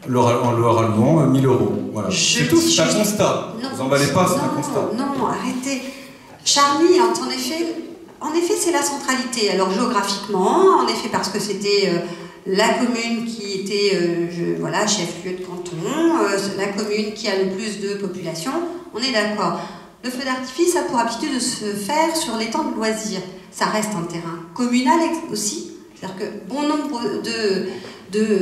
en leur allouant 1 000 €. Voilà. C'est tout, c'est un constat. Non, vous emballez pas, c'est un constat. Non, arrêtez. Charny, en effet, c'est la centralité. Alors géographiquement, en effet, parce que c'était la commune qui était voilà, chef-lieu de canton, la commune qui a le plus de population, on est d'accord. Le feu d'artifice a pour habitude de se faire sur l'étang de loisirs. Ça reste un terrain communal aussi. C'est-à-dire que bon nombre de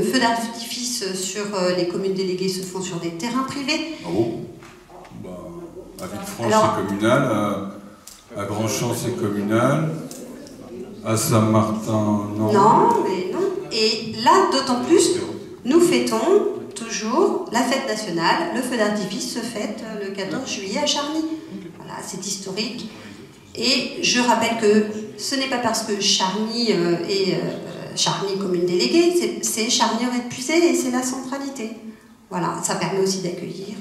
feux d'artifice sur les communes déléguées se font sur des terrains privés. Ah bon ? À Villefranche, c'est communal. À Grandchamp, c'est communal. À Saint-Martin, non. Non, mais non. Et là, d'autant plus, nous fêtons toujours la fête nationale. Le feu d'artifice se fête le 14 juillet à Charny. Voilà, c'est historique. Et je rappelle que ce n'est pas parce que Charny est Charny commune déléguée, c'est Charny-Répuisé et c'est la centralité. Voilà, ça permet aussi d'accueillir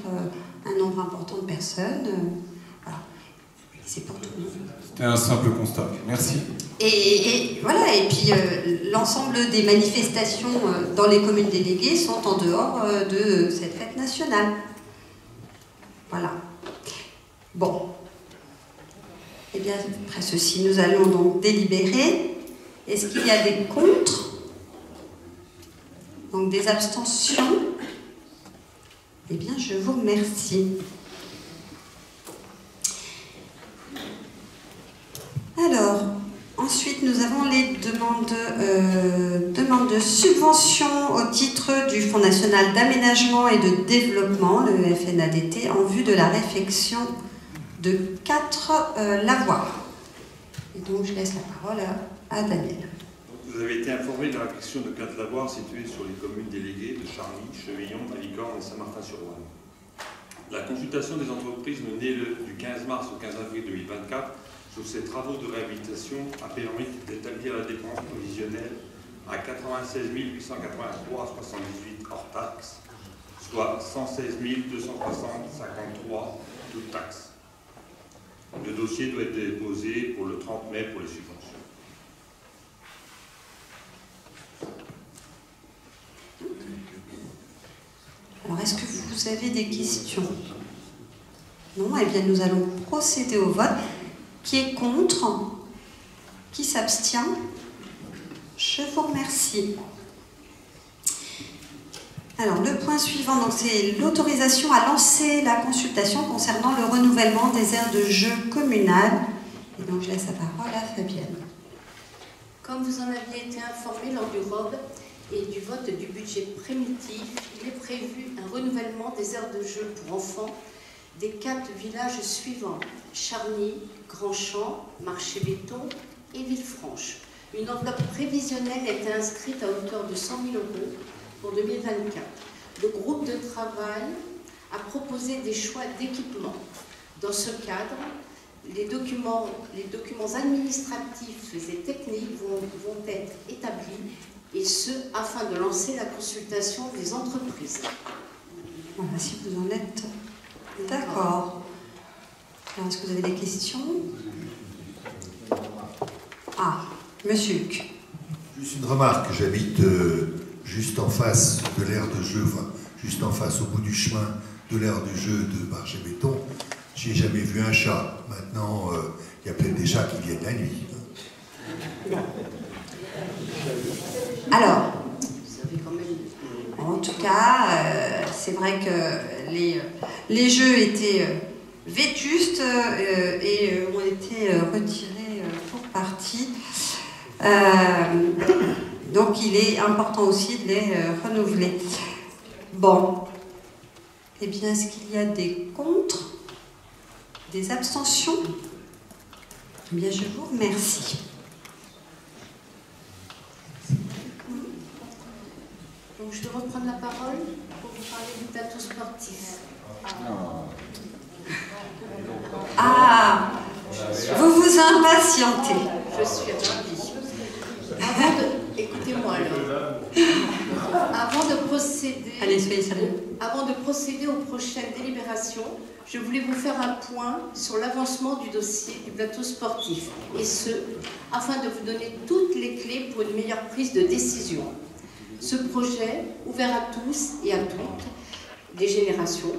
un nombre important de personnes. Voilà. C'est pour tout le monde. C'était un simple constat. Merci. Et voilà, et puis l'ensemble des manifestations dans les communes déléguées sont en dehors de cette fête nationale. Voilà. Bon. Eh bien, après ceci, nous allons donc délibérer. Est-ce qu'il y a des contre? Donc des abstentions? Eh bien, je vous remercie. Alors, ensuite, nous avons les demandes de subvention au titre du Fonds national d'aménagement et de développement, le FNADT, en vue de la réfection de 4 lavoirs. Et donc, je laisse la parole à Daniel. Vous avez été informé de la réfection de 4 lavoirs situés sur les communes déléguées de Charny, Chevillon, Malicorne et Saint-Martin-sur-Ouane. La consultation des entreprises menée du 15 mars au 15 avril 2024 sur ces travaux de réhabilitation a permis d'établir la dépense provisionnelle à 96 883,78 hors taxes, soit 116 260,53 toutes taxes. Le dossier doit être déposé pour le 30 mai pour les subventions. Alors, est-ce que vous avez des questions? Non? Eh bien, nous allons procéder au vote. Qui est contre? Qui s'abstient? Je vous remercie. Alors, le point suivant, c'est l'autorisation à lancer la consultation concernant le renouvellement des aires de jeu communales. Et donc, je laisse la parole à Fabienne. Comme vous en aviez été informé lors du ROB et du vote du budget primitif, il est prévu un renouvellement des aires de jeu pour enfants des 4 villages suivants: Charny, Grandchamp, Marché-Béton et Villefranche. Une enveloppe prévisionnelle est inscrite à hauteur de 100 000 € pour 2024. Le groupe de travail a proposé des choix d'équipement. Dans ce cadre, les documents administratifs et techniques vont être établis, et ce, afin de lancer la consultation des entreprises. Voilà, si vous en êtes d'accord. Est-ce que vous avez des questions? Ah, monsieur Huc. Juste une remarque, j'habite juste en face de l'aire de jeu, enfin, juste en face, au bout du chemin de l'aire de jeu de Marché-Béton. J'ai jamais vu un chat. Maintenant, il y a peut-être des chats qui viennent la nuit. Alors, en tout cas, c'est vrai que les jeux étaient vétustes et ont été retirés pour partie. Donc, il est important aussi de les renouveler. Bon. Eh bien, est-ce qu'il y a des contre? Des abstentions? Eh bien, je vous remercie. Donc, je dois reprendre la parole pour vous parler du plateau sportif. Ah, patienter. Je suis ravie. Écoutez-moi alors. Avant de procéder aux prochaines délibérations, je voulais vous faire un point sur l'avancement du dossier du plateau sportif, et ce, afin de vous donner toutes les clés pour une meilleure prise de décision. Ce projet, ouvert à tous et à toutes les générations,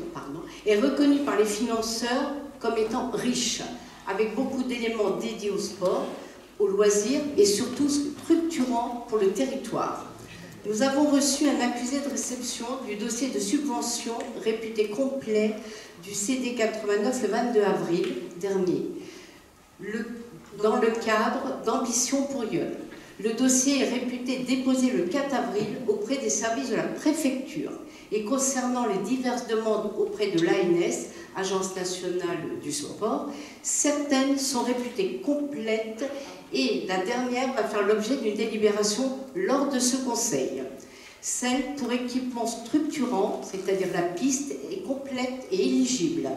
est reconnu par les financeurs comme étant riche, avec beaucoup d'éléments dédiés au sport, aux loisirs et surtout structurants pour le territoire. Nous avons reçu un accusé de réception du dossier de subvention réputé complet du CD 89 le 22 avril dernier, dans le cadre d'Ambition pour Yonne. Le dossier est réputé déposé le 4 avril auprès des services de la préfecture et concernant les diverses demandes auprès de l'ANS, Agence nationale du sport, certaines sont réputées complètes et la dernière va faire l'objet d'une délibération lors de ce conseil. Celle pour équipement structurant, c'est-à-dire la piste, est complète et éligible.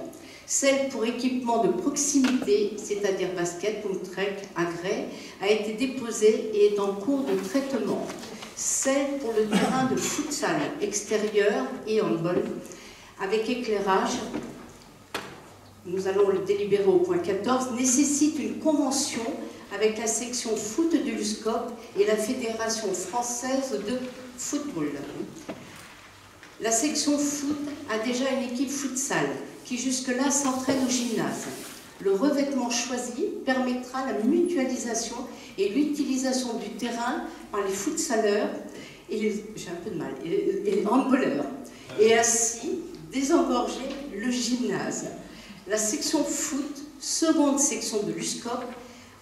Celle pour équipement de proximité, c'est-à-dire basket, trek, agrès, a été déposée et est en cours de traitement. Celle pour le terrain de futsal extérieur et handball, avec éclairage, nous allons le délibérer au point 14, nécessite une convention avec la section foot de l'USCOP et la Fédération française de football. La section foot a déjà une équipe futsal qui jusque-là s'entraîne au gymnase. Le revêtement choisi permettra la mutualisation et l'utilisation du terrain par les futsaleurs et les handballeurs, et ainsi désengorger le gymnase. La section foot, seconde section de l'USCOP,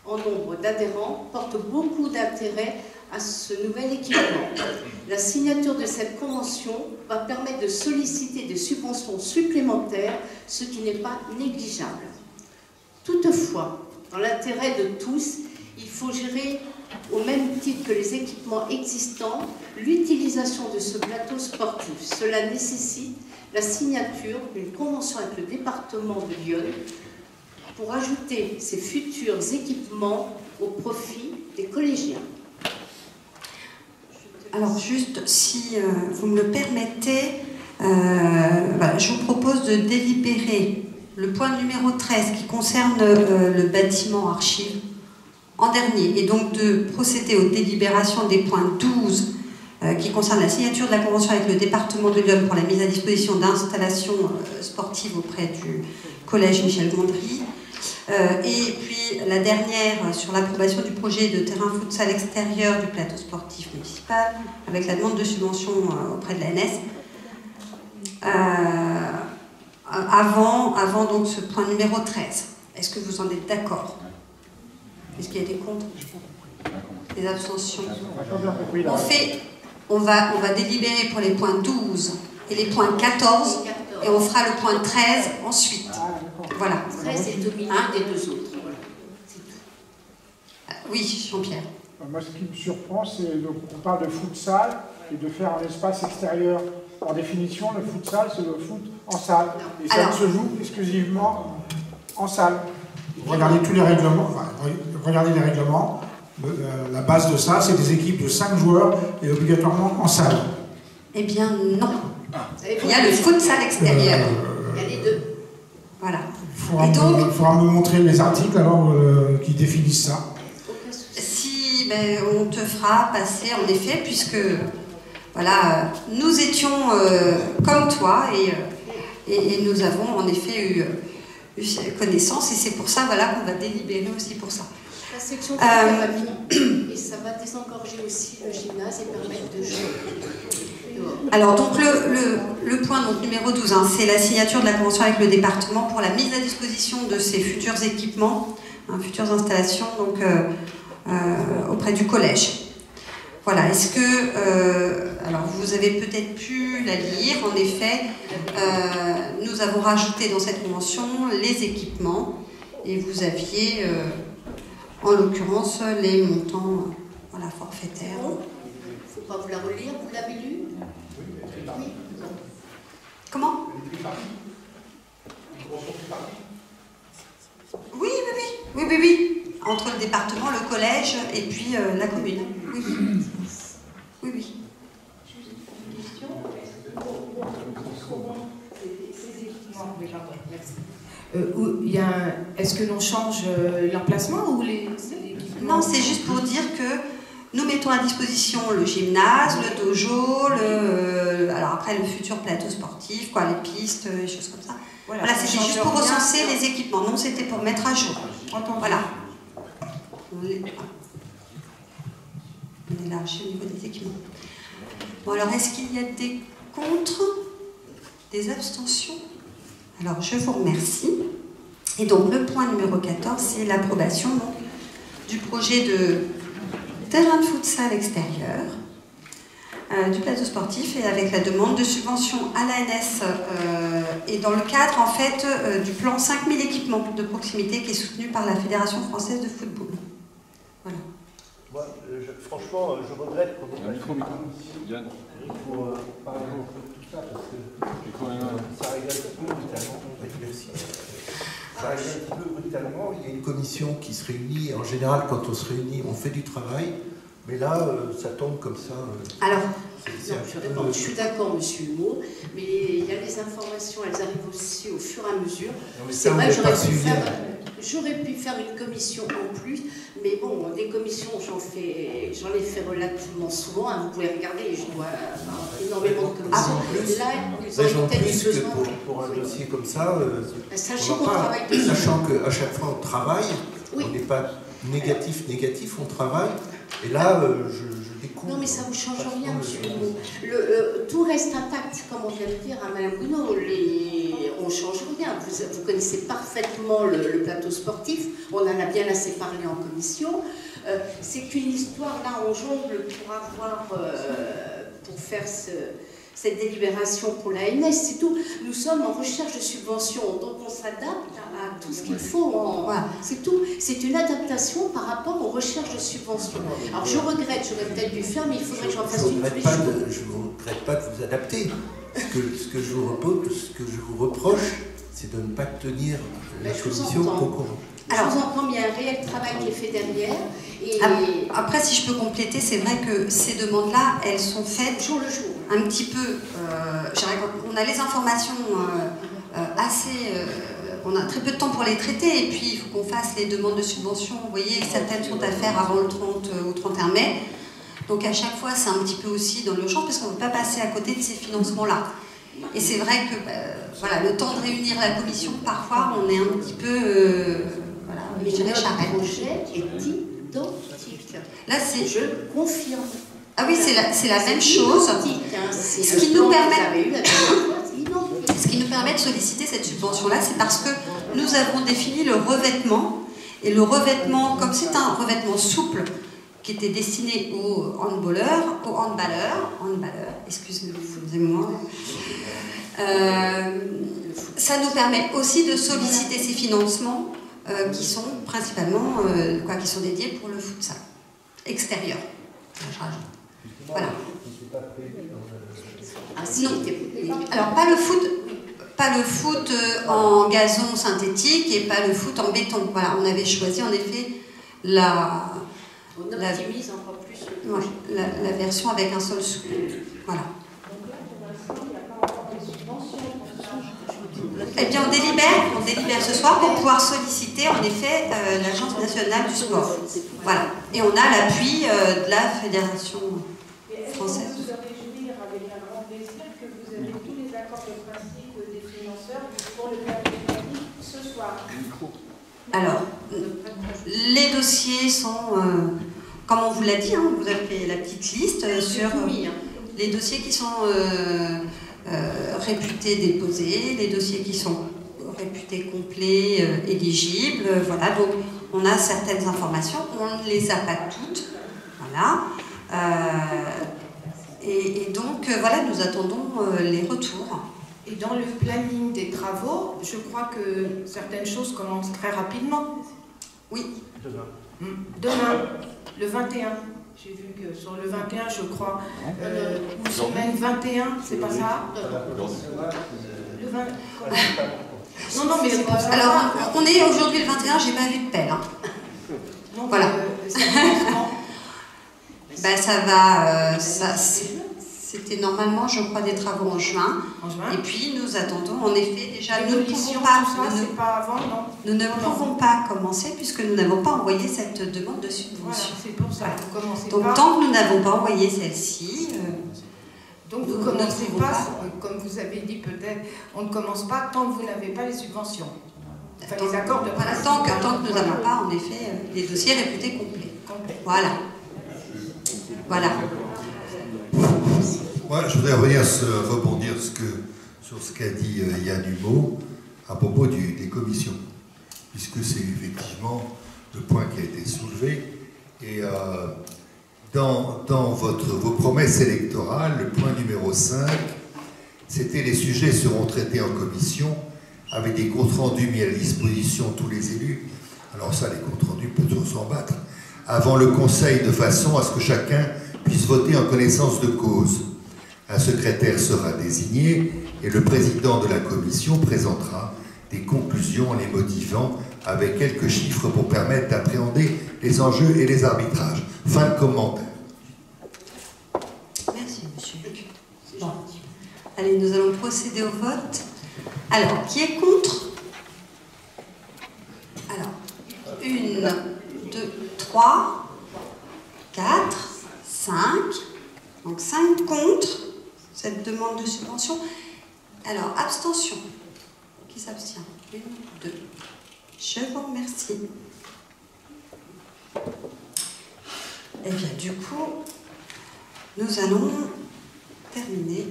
en nombre d'adhérents, porte beaucoup d'intérêt à ce nouvel équipement. La signature de cette convention va permettre de solliciter des subventions supplémentaires, ce qui n'est pas négligeable. Toutefois, dans l'intérêt de tous, il faut gérer, au même titre que les équipements existants, l'utilisation de ce plateau sportif. Cela nécessite la signature d'une convention avec le département de Lyon pour ajouter ces futurs équipements au profit des collégiens. Alors juste, si vous me le permettez, je vous propose de délibérer le point numéro 13 qui concerne le bâtiment archive en dernier, et donc de procéder aux délibérations des points 12 qui concernent la signature de la convention avec le département de Lyon pour la mise à disposition d'installations sportives auprès du collège Michel Gondry. Et puis la dernière sur l'approbation du projet de terrain futsal extérieur du plateau sportif municipal avec la demande de subvention auprès de l'ANS. Avant donc ce point numéro 13. Est-ce que vous en êtes d'accord? Est-ce qu'il y a des contre? Des abstentions? On va délibérer pour les points 12 et les points 14 et on fera le point 13 ensuite. Voilà. 13 est dominé des deux autres. Voilà. Oui, Jean-Pierre. Moi, ce qui me surprend, c'est qu'on parle de futsal et de faire un espace extérieur. En définition, le futsal, c'est le foot en salle. Et ça se joue exclusivement en salle. Regardez tous les règlements. Regardez les règlements. La base de ça, c'est des équipes de 5 joueurs et obligatoirement en salle. Eh bien, non. Il y a le futsal extérieur. Il y a les deux. Voilà. Il faudra me montrer les articles alors qui définissent ça. Si, on te fera passer en effet, puisque voilà, nous étions comme toi et nous avons en effet eu connaissance, et c'est pour ça qu'on va délibérer aussi pour ça. La section et ça va désengorger aussi le gymnase et permettre de jouer. Alors donc le point donc, numéro 12, c'est la signature de la convention avec le département pour la mise à disposition de ces futurs équipements, futures installations donc, auprès du collège. Voilà, est-ce que, alors vous avez peut-être pu la lire, en effet, nous avons rajouté dans cette convention les équipements et vous aviez en l'occurrence les montants forfaitaires. Il ne faut pas vous la relire, vous l'avez lu? Oui. Comment? Oui. entre le département, le collège et puis la commune. Oui, oui, oui. Est-ce que l'on change l'emplacement ou les Non, c'est juste pour dire que nous mettons à disposition le gymnase, le dojo, alors après le futur plateau sportif, quoi, les pistes, les choses comme ça. Voilà, c'était juste pour recenser les équipements. Non, c'était pour mettre à jour. Voilà. On est large au niveau des équipements. Bon, alors est-ce qu'il y a des contre, des abstentions? Alors, je vous remercie. Et donc, le point numéro 14, c'est l'approbation du projet de terrain de futsal extérieur, du plateau sportif, et avec la demande de subvention à l'ANS et dans le cadre, en fait, du plan 5000 équipements de proximité qui est soutenu par la Fédération française de football. Voilà. Moi, franchement, je regrette qu'on ait pas fait une commission pour parler un peu de tout ça, parce que ça arrive un petit peu brutalement. Merci. Ça arrive un petit peu brutalement. Il y a une commission qui se réunit. En général, quand on se réunit, on fait du travail. Mais là, ça tombe comme ça. Alors, je suis d'accord, monsieur Humeau, mais il y a les informations, elles arrivent aussi au fur et à mesure. C'est vrai que j'aurais pu faire une commission en plus, mais bon, des commissions, j'en ai fait relativement souvent. Hein, vous pouvez regarder, je vois énormément de commissions. Là, ils ont peut-être besoin. Pour un dossier comme ça, sachez qu'on travaille dessus. Sachant qu'à chaque fois on travaille, oui. On n'est pas négatif, on travaille. Et là, je découvre. Non, mais ça ne vous change rien, monsieur Humeau. Tout reste intact, comme on vient de dire à Mme Bruno. On ne change rien. Vous connaissez parfaitement le plateau sportif. On en a bien assez parlé en commission. C'est qu'une histoire, là, on jongle pour faire cette délibération pour l'ANS, c'est tout. Nous sommes en recherche de subventions, donc on s'adapte à tout ce qu'il faut. C'est tout. C'est une adaptation par rapport aux recherches de subventions. Alors je regrette, j'aurais peut-être dû faire, mais il faudrait que j'en fasse une tous les jours. Je ne vous regrette pas de vous adapter. Ce que je vous reproche, c'est de ne pas tenir la commission au courant. Alors, je vous entends, mais il y a un réel travail qui est fait derrière. Et après, si je peux compléter, c'est vrai que ces demandes-là, elles sont faites jour le jour. Un petit peu. On a les informations assez. On a très peu de temps pour les traiter, et puis il faut qu'on fasse les demandes de subvention. Vous voyez, certaines sont à faire avant le 30 ou 31 mai. Donc à chaque fois, c'est un petit peu aussi dans l'urgence, parce qu'on ne peut pas passer à côté de ces financements-là. Et c'est vrai que voilà, le temps de réunir la commission, parfois, on est un petit peu. Mais le projet est identique. Là, c'est. Je confirme. Ah oui, c'est la même chose. Ce qui nous permet de solliciter cette subvention-là, c'est parce que nous avons défini le revêtement. Et le revêtement, comme c'est un revêtement souple qui était destiné aux handballeurs, excusez-moi, ça nous permet aussi de solliciter ces financements qui sont principalement, qui sont dédiés pour le futsal extérieur. Voilà. Non. Alors pas le foot en gazon synthétique et pas le foot en béton. Voilà, on avait choisi en effet la version avec un sol souple. Voilà. Eh bien, on délibère ce soir pour pouvoir solliciter en effet l'Agence nationale du sport. Voilà. Et on a l'appui de la Fédération française. Vous avez réjouir avec un grand plaisir que vous avez tous les accords de principe des financeurs pour le cadre technique ce soir. Alors, les dossiers sont, comme on vous l'a dit, hein, vous avez fait la petite liste sur les dossiers qui sont réputés déposés, les dossiers qui sont réputés complets, éligibles. Voilà, donc on a certaines informations, on ne les a pas toutes. Voilà. Et donc, voilà, nous attendons les retours. Et dans le planning des travaux, je crois que certaines choses commencent très rapidement. Oui. Demain, le 21. J'ai vu que sur le 21, je crois, ou semaine 21, c'est pas ça? Le 20. Non, mais c'est pas ça. Alors, on est aujourd'hui le 21, j'ai pas vu de pelle. Hein. Donc, voilà. Ça commence quand? Ben, ça va... c'était normalement, je crois, des travaux en juin. Et puis, nous attendons, en effet, déjà, nous ne pouvons pas... c'est pas avant, non? Nous ne pouvons pas commencer puisque nous n'avons pas envoyé cette demande de subvention. Voilà, c'est pour ça. Vous commencez Donc, pas... tant que nous n'avons pas envoyé celle-ci... Donc, vous ne commencez pas, comme vous avez dit peut-être, on ne commence pas tant que vous n'avez pas les subventions. Enfin, les accords de principe. Tant que nous n'avons pas, en effet, les dossiers réputés complets. Voilà. Voilà. Moi, je voudrais rebondir sur ce qu'a dit Yann Humeau à propos des commissions, puisque c'est effectivement le point qui a été soulevé. Et dans vos promesses électorales, le point numéro 5, c'était les sujets seront traités en commission avec des comptes rendus mis à la disposition de tous les élus. Alors ça, les comptes rendus, peut-on s'en battre, avant le Conseil, de façon à ce que chacun puisse voter en connaissance de cause. Un secrétaire sera désigné et le président de la commission présentera des conclusions en les motivant avec quelques chiffres pour permettre d'appréhender les enjeux et les arbitrages. Fin de commentaire. Merci, monsieur. Bon. Allez, nous allons procéder au vote. Alors, qui est contre? Alors, 1, 2, 3, 4, 5. Donc 5 contre cette demande de subvention. Alors, abstention. Qui s'abstient? 1, 2. Je vous remercie. Eh bien, du coup, nous allons terminer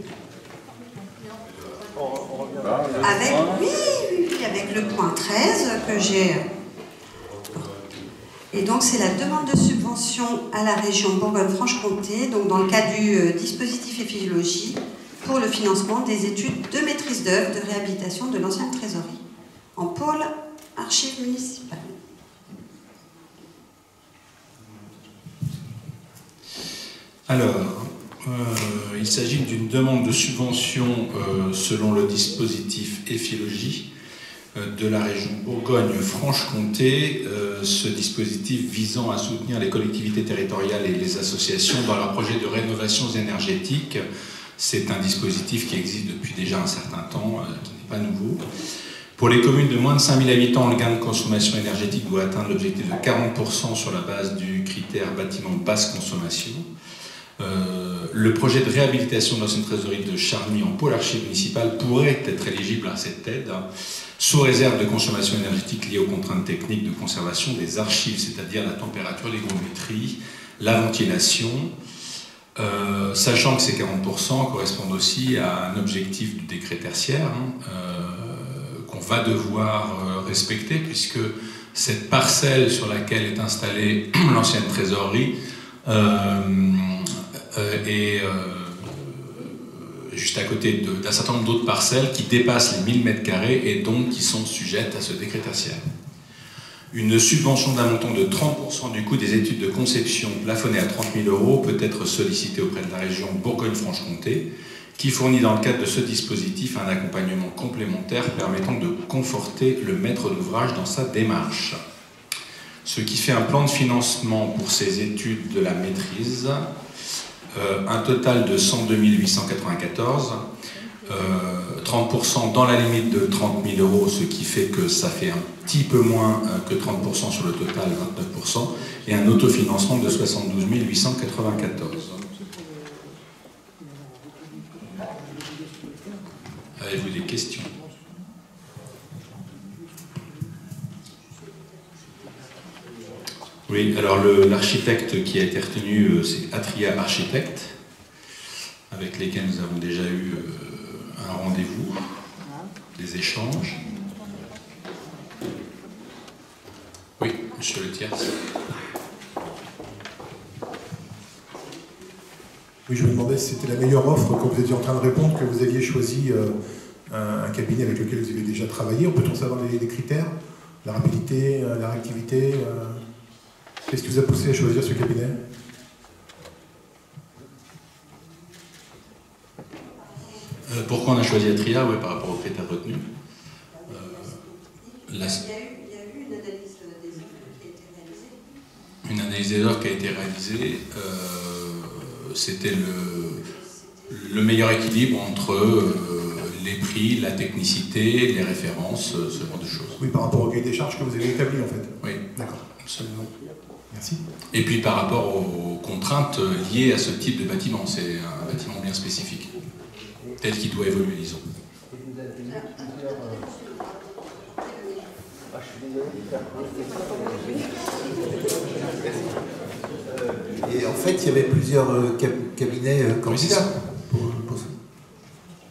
avec, avec le point 13 que j'ai. Et donc, c'est la demande de subvention à la région Bourgogne-Franche-Comté, donc dans le cadre du dispositif Éphiologie, pour le financement des études de maîtrise d'œuvre de réhabilitation de l'ancienne trésorerie en pôle archives municipales. Alors, il s'agit d'une demande de subvention selon le dispositif Éphiologie de la région Bourgogne-Franche-Comté, ce dispositif visant à soutenir les collectivités territoriales et les associations dans leurs projets de rénovation énergétique. C'est un dispositif qui existe depuis déjà un certain temps, qui n'est pas nouveau. Pour les communes de moins de 5000 habitants, le gain de consommation énergétique doit atteindre l'objectif de 40% sur la base du critère bâtiment basse consommation. Le projet de réhabilitation de l'ancienne trésorerie de Charny en pôle archives municipal pourrait être éligible à cette aide, sous réserve de consommation énergétique liée aux contraintes techniques de conservation des archives, c'est-à-dire la température, l'hygrométrie, la ventilation, sachant que ces 40% correspondent aussi à un objectif du décret tertiaire qu'on va devoir respecter, puisque cette parcelle sur laquelle est installée l'ancienne trésorerie est juste à côté d'un certain nombre d'autres parcelles qui dépassent les 1000 m² et donc qui sont sujettes à ce décret tertiaire. Une subvention d'un montant de 30% du coût des études de conception plafonnée à 30 000 € peut être sollicitée auprès de la région Bourgogne-Franche-Comté, qui fournit dans le cadre de ce dispositif un accompagnement complémentaire permettant de conforter le maître d'ouvrage dans sa démarche. Ce qui fait un plan de financement pour ces études de la maîtrise, un total de 102 894, 30% dans la limite de 30 000 €, ce qui fait que ça fait un petit peu moins que 30% sur le total, 29%, et un autofinancement de 72 894. Avez-vous des questions? Oui, alors l'architecte qui a été retenu, c'est Atria Architecte, avec lesquels nous avons déjà eu un rendez-vous, des échanges. Oui, monsieur Le Thiers. Oui, je me demandais si c'était la meilleure offre quand vous étiez en train de répondre, que vous aviez choisi un cabinet avec lequel vous avez déjà travaillé. Peut-on savoir les critères? La rapidité, la réactivité Qu'est-ce qui vous a poussé à choisir ce cabinet? Pourquoi on a choisi Atria? Oui, par rapport aux critères retenus. Il y a eu une analyse des offres qui a été réalisée. l'analyse des offres qui a été réalisée, c'était le meilleur équilibre entre les prix, la technicité, les références, ce genre de choses. Oui, par rapport au cahier des charges que vous avez établi en fait. Oui, d'accord. Absolument. Merci. Et puis par rapport aux contraintes liées à ce type de bâtiment, c'est un bâtiment bien spécifique, tel qu'il doit évoluer, disons. Et en fait, il y avait plusieurs cabinets candidats.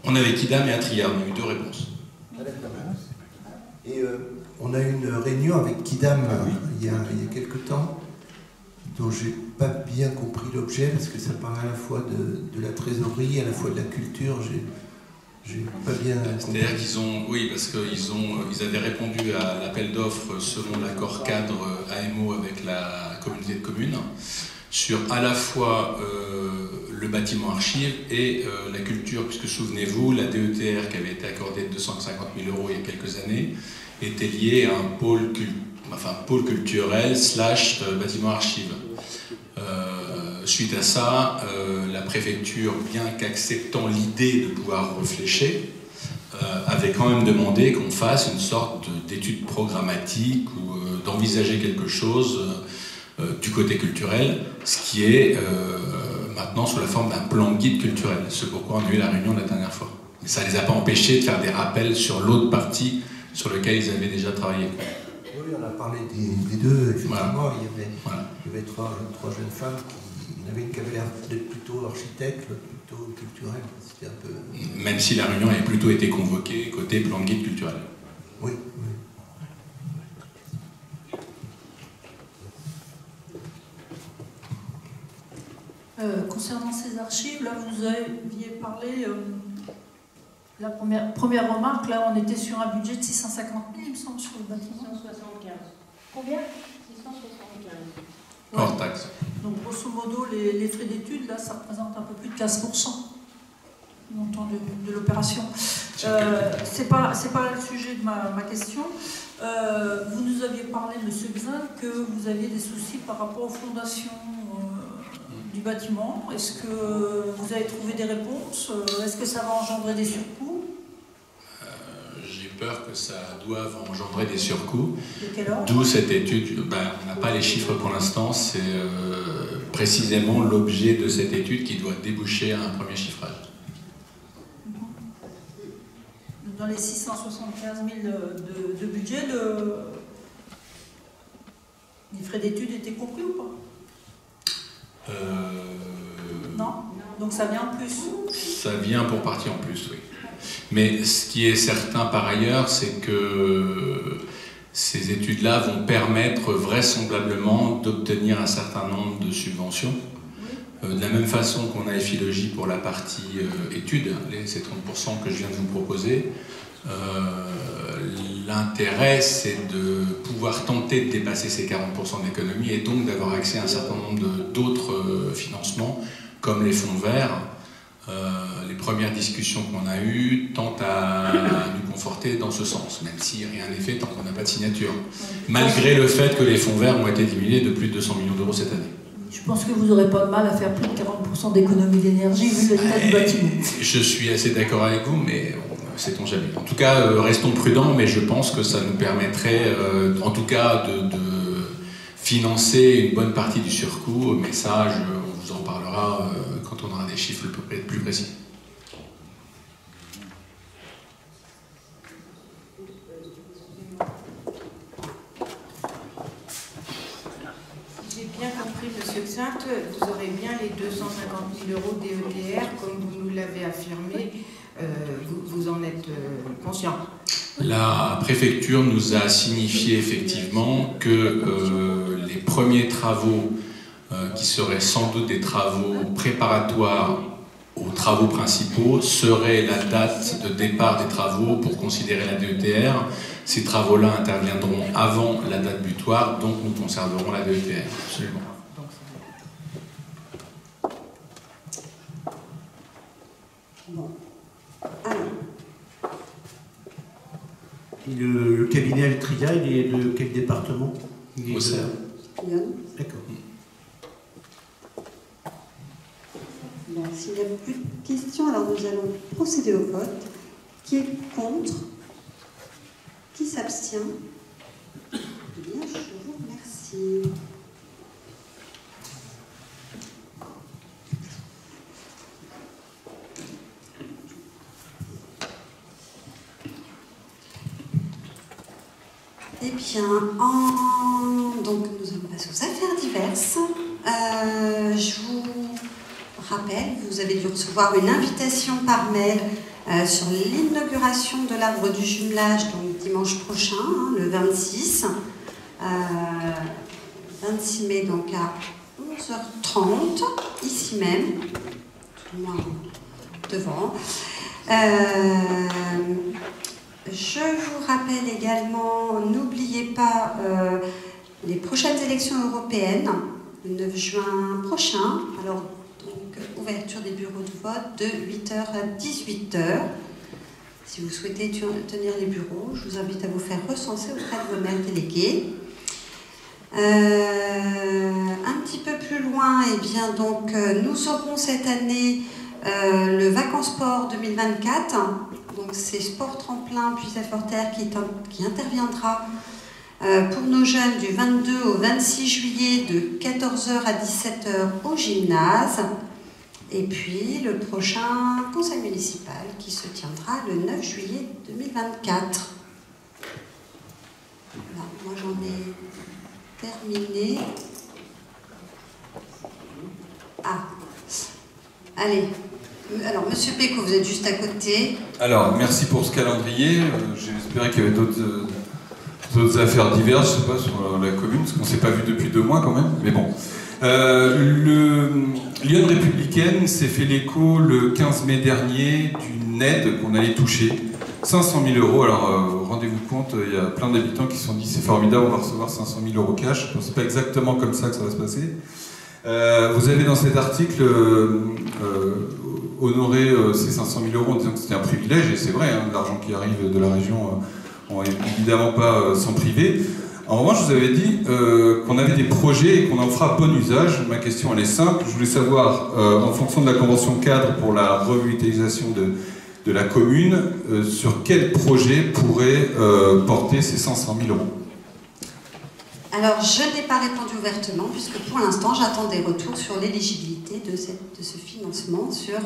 On avait Kidam et Atria, on a eu 2 réponses. Et on a eu une réunion avec Kidam il y a quelques temps, dont j'ai pas bien compris l'objet, parce que ça parlait à la fois de la trésorerie, à la fois de la culture. J'ai pas bien compris. C'est-à-dire qu'ils ont, oui, parce qu'ils avaient répondu à l'appel d'offres selon l'accord cadre AMO avec la communauté de communes, sur à la fois le bâtiment archive et la culture, puisque souvenez-vous, la DETR qui avait été accordée de 250 000 € il y a quelques années était liée à un pôle culturel / bâtiment archive. Suite à ça, la préfecture, bien qu'acceptant l'idée de pouvoir réfléchir, avait quand même demandé qu'on fasse une sorte d'étude programmatique ou d'envisager quelque chose du côté culturel, ce qui est maintenant sous la forme d'un plan de guide culturel. C'est pourquoi on a eu la réunion la dernière fois. Mais ça ne les a pas empêchés de faire des rappels sur l'autre partie sur lequel ils avaient déjà travaillé. Oui, on a parlé des deux, effectivement. Voilà. Il y avait trois jeunes femmes il y en avait une qui avait l'air d'être plutôt architecte, l'autre plutôt culturelle. C'était un peu... Même si la réunion avait plutôt été convoquée côté plan de guide culturel. Oui. Concernant ces archives, là vous aviez parlé, la première remarque, là on était sur un budget de 650 000, il me semble, sur le bâtiment. 675. Combien 675. Hors taxe. Donc grosso modo, les frais d'études, là ça représente un peu plus de 15% du montant de l'opération. C'est pas le sujet de ma question. Vous nous aviez parlé, M. Xin, que vous aviez des soucis par rapport aux fondations du bâtiment. Est-ce que vous avez trouvé des réponses? Est-ce que ça va engendrer des surcoûts? J'ai peur que ça doive engendrer des surcoûts. De quelle ordre? D'où cette étude. On n'a pas les chiffres pour l'instant. C'est précisément l'objet de cette étude qui doit déboucher à un premier chiffrage. Dans les 675 000 de budget, les frais d'études étaient compris ou pas? Non? Donc ça vient en plus? Ça vient pour partie en plus, oui. Mais ce qui est certain par ailleurs, c'est que ces études-là vont permettre vraisemblablement d'obtenir un certain nombre de subventions. De la même façon qu'on a Ephilogie pour la partie études, ces 30% que je viens de vous proposer, l'intérêt c'est de pouvoir tenter de dépasser ces 40% d'économie et donc d'avoir accès à un certain nombre d'autres financements comme les fonds verts. Les premières discussions qu'on a eues tentent à nous conforter dans ce sens, même si rien n'est fait tant qu'on n'a pas de signature. Malgré le fait que les fonds verts ont été diminués de plus de 200 millions d'euros cette année. Je pense que vous n'aurez pas de mal à faire plus de 40% d'économie d'énergie vu l'état du bâtiment. Je suis assez d'accord avec vous, mais sait-on jamais. En tout cas, restons prudents, mais je pense que ça nous permettrait, en tout cas, de financer une bonne partie du surcoût. Mais ça, on vous en parlera quand on aura des chiffres plus précis. J'ai bien compris, M. Xin, vous aurez bien les 250 000 € DETR, comme vous nous l'avez affirmé. Vous en êtes conscient? La préfecture nous a signifié effectivement que les premiers travaux, qui seraient sans doute des travaux préparatoires aux travaux principaux, seraient la date de départ des travaux pour considérer la DETR. Ces travaux-là interviendront avant la date butoir, donc nous conserverons la DETR, absolument. Bon. Alors. Le cabinet Altria, il est de quel département? Auxerre. Lyon. D'accord. Bon, s'il n'y a plus de questions, alors nous allons procéder au vote. Qui est contre? Qui s'abstient? Bien, je vous remercie. Eh bien, donc nous allons passer aux affaires diverses. Je vous rappelle, vous avez dû recevoir une invitation par mail sur l'inauguration de l'arbre du jumelage, donc dimanche prochain, hein, le 26 mai, donc à 11h30, ici même, tout le moins devant. Je vous rappelle également, n'oubliez pas les prochaines élections européennes, le 9 juin prochain. Alors, donc, ouverture des bureaux de vote de 8h à 18h. Si vous souhaitez tenir les bureaux, je vous invite à vous faire recenser auprès de vos maires délégués. Un petit peu plus loin, eh bien, donc, nous aurons cette année le Vacances-Sport 2024. Donc c'est Sport Tremplin Puy-Safort-Terre qui interviendra pour nos jeunes du 22 au 26 juillet de 14h à 17h au gymnase. Et puis le prochain conseil municipal qui se tiendra le 9 juillet 2024. Voilà, moi j'en ai terminé. Ah, allez. Alors, Monsieur Péco, vous êtes juste à côté. Alors, merci pour ce calendrier. J'espérais qu'il y avait d'autres affaires diverses, je ne sais pas, sur la commune, parce qu'on ne s'est pas vu depuis 2 mois quand même, mais bon. Lyon Républicaine s'est fait l'écho le 15 mai dernier d'une aide qu'on allait toucher, 500 000 €. Alors, rendez-vous compte, il y a plein d'habitants qui se sont dit c'est formidable, on va recevoir 500 000 € cash. Ce n'est pas exactement comme ça que ça va se passer. Vous avez dans cet article honoré ces 500 000 € en disant que c'était un privilège, et c'est vrai, hein, l'argent qui arrive de la région, on n'est évidemment pas s'en priver. En revanche, je vous avais dit qu'on avait des projets et qu'on en fera bon usage. Ma question, elle est simple. Je voulais savoir, en fonction de la convention cadre pour la revitalisation de la commune, sur quel projet pourrait porter ces 500 000 €. Alors, je n'ai pas répondu ouvertement, puisque pour l'instant, j'attends des retours sur l'éligibilité de ce financement sur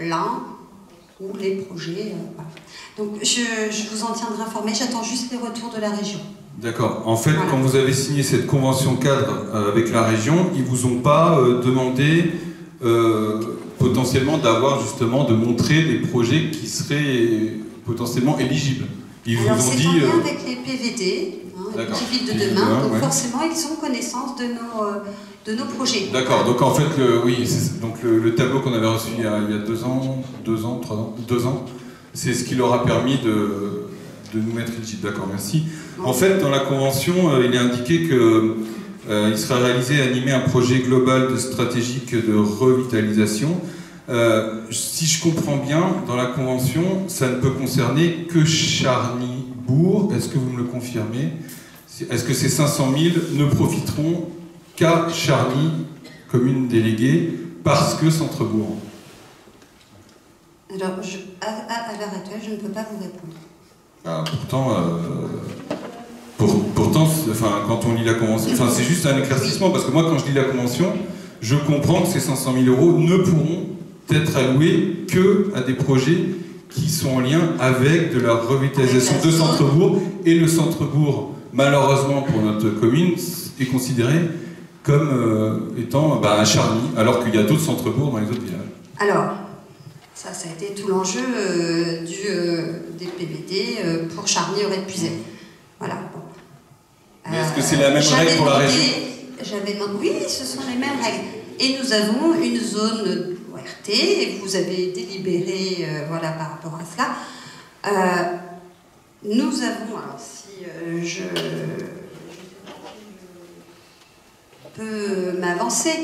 l'un ou les projets. Voilà. Donc, je vous en tiendrai informé, j'attends juste les retours de la région. D'accord. En fait, quand vous avez signé cette convention cadre avec la région, ils ne vous ont pas demandé potentiellement de montrer des projets qui seraient potentiellement éligibles. Ils vous ont dit... c'est en lien avec les PVD, les petites villes de demain, donc forcément ils ont connaissance de nos projets. D'accord, donc en fait, le tableau qu'on avait reçu il y a 2 ans, 2 ans, c'est ce qui leur a permis de nous mettre éligibles. D'accord, merci. En fait, dans la convention, il est indiqué qu'il sera réalisé et animé un projet global stratégique de revitalisation. Si je comprends bien, dans la convention, ça ne peut concerner que Charny-Bourg. Est-ce que vous me le confirmez? Est-ce que ces 500 000 ne profiteront qu'à Charny, commune déléguée, parce que Centre-Bourg? Alors, à l'heure actuelle, je ne peux pas vous répondre. Ah, pourtant, quand on lit la convention, c'est juste un éclaircissement, parce que moi, quand je lis la convention, je comprends que ces 500 000 € ne pourront être alloués que à des projets qui sont en lien avec de la revitalisation de Centre-Bourg, et le Centre-Bourg, malheureusement pour notre commune, est considéré comme étant un Charny, alors qu'il y a d'autres centres-bourgs dans les autres villages. Alors, ça a été tout l'enjeu des PVD pour Charny aurait puisé. Voilà. Bon. Mais est-ce que c'est la même règle pour la région? J'avais demandé, oui, ce sont les mêmes règles. Et nous avons une zone ORT, et vous avez délibéré par rapport à cela. Nous avons, alors si je peux m'avancer,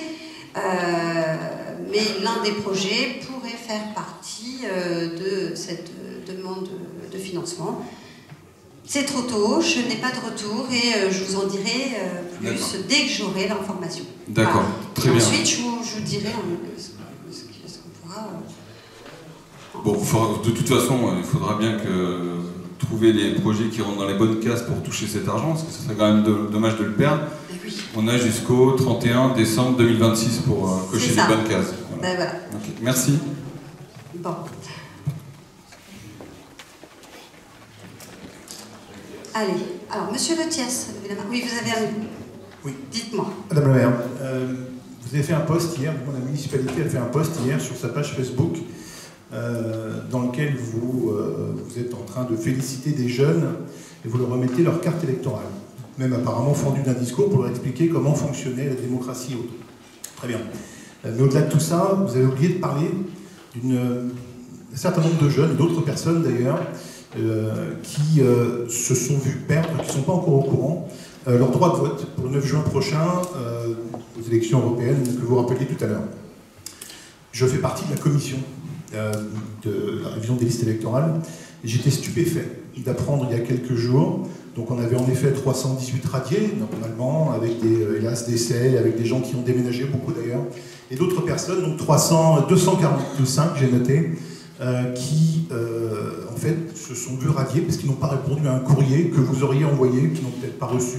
mais l'un des projets pourrait faire partie de cette demande de financement. C'est trop tôt, je n'ai pas de retour et je vous en dirai plus dès que j'aurai l'information. D'accord, voilà. très bien. Ensuite, je vous dirai ce qu'on pourra... Bon, de toute façon, il faudra bien trouver les projets qui rentrent dans les bonnes cases pour toucher cet argent, parce que ce serait quand même dommage de le perdre. Oui. On a jusqu'au 31 décembre 2026 pour cocher les bonnes cases. Voilà. Voilà. Okay. Merci. Bon. Allez, alors Monsieur Le Thiès, oui, vous avez un mot. Oui. Dites-moi. Madame la maire, vous avez fait un post hier, la municipalité a fait un post hier sur sa page Facebook dans lequel vous êtes en train de féliciter des jeunes et vous leur remettez leur carte électorale. Même apparemment fendu d'un discours pour leur expliquer comment fonctionnait la démocratie et autres. Très bien. Mais au-delà de tout ça, vous avez oublié de parler d'un certain nombre de jeunes, et d'autres personnes d'ailleurs, qui se sont vus perdre, qui ne sont pas encore au courant, leur droit de vote pour le 9 juin prochain aux élections européennes que vous rappeliez tout à l'heure. Je fais partie de la commission de la révision des listes électorales et j'étais stupéfait d'apprendre il y a quelques jours, donc on avait en effet 318 radiés, normalement, avec hélas, décès, avec des gens qui ont déménagé, beaucoup d'ailleurs, et d'autres personnes, donc 245, j'ai noté, qui en fait se sont vus radiés parce qu'ils n'ont pas répondu à un courrier que vous auriez envoyé, qu'ils n'ont peut-être pas reçu.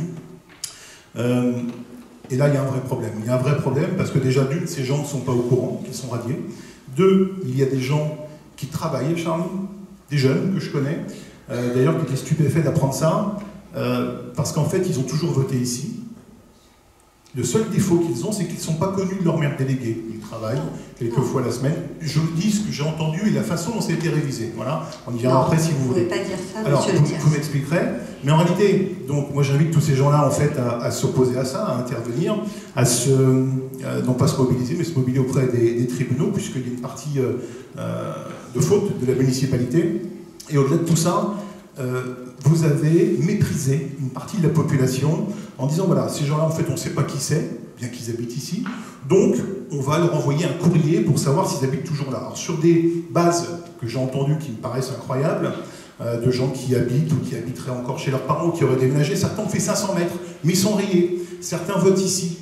Et là, il y a un vrai problème. Il y a un vrai problème parce que déjà, d'une, ces gens ne sont pas au courant qu'ils sont radiés. Deux, il y a des gens qui travaillent, Charlie, des jeunes que je connais, d'ailleurs qui étaient stupéfaits d'apprendre ça, parce qu'en fait, ils ont toujours voté ici. Le seul défaut qu'ils ont, c'est qu'ils ne sont pas connus de leur maire délégué. Ils travaillent quelques fois la semaine. Je vous dis ce que j'ai entendu et la façon dont ça a été révisé. Voilà, on y viendra après si vous voulez. Vous ne pouvez pas dire ça, alors, monsieur le Thiers. vous m'expliquerez. Mais en réalité, donc, moi j'invite tous ces gens-là en fait à s'opposer à ça, à intervenir, non pas se mobiliser, mais se mobiliser auprès des tribunaux, puisqu'il y a une partie de faute de la municipalité. Et au-delà de tout ça, vous avez méprisé une partie de la population en disant voilà, ces gens-là en fait on ne sait pas qui c'est, bien qu'ils habitent ici, donc on va leur envoyer un courrier pour savoir s'ils habitent toujours là. Alors sur des bases que j'ai entendues qui me paraissent incroyables, de gens qui habitent ou qui habiteraient encore chez leurs parents ou qui auraient déménagé, certains ont fait 500 mètres, mais ils sont rayés, certains votent ici,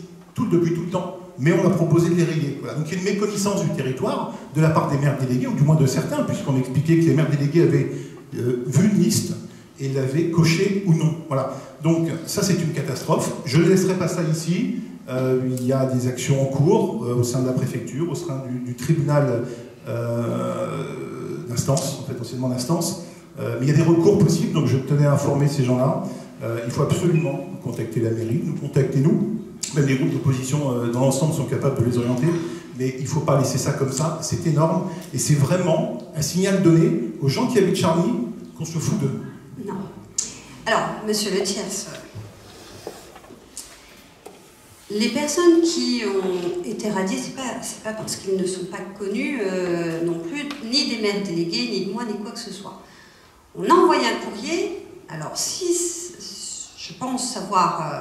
depuis tout le temps, mais on a proposé de les rayer. Voilà. Donc il y a une méconnaissance du territoire de la part des maires délégués, ou du moins de certains, puisqu'on expliquait que les maires délégués avaient vu une liste et l'avaient coché ou non. Voilà. Donc ça c'est une catastrophe. Je ne laisserai pas ça ici. Il y a des actions en cours au sein de la préfecture, au sein du tribunal d'instance, en fait anciennement d'instance. Mais il y a des recours possibles, donc je tenais à informer ces gens-là. Il faut absolument contacter la mairie, nous contacter nous. Même les groupes d'opposition dans l'ensemble sont capables de les orienter. Mais il ne faut pas laisser ça comme ça, c'est énorme. Et c'est vraiment un signal donné aux gens qui habitent Charny qu'on se fout d'eux. Non. Alors, monsieur Le Thiers, les personnes qui ont été radiées, c'est pas parce qu'ils ne sont pas connus non plus, ni des maires délégués, ni de moi, ni quoi que ce soit. On a envoyé un courrier, alors si je pense savoir,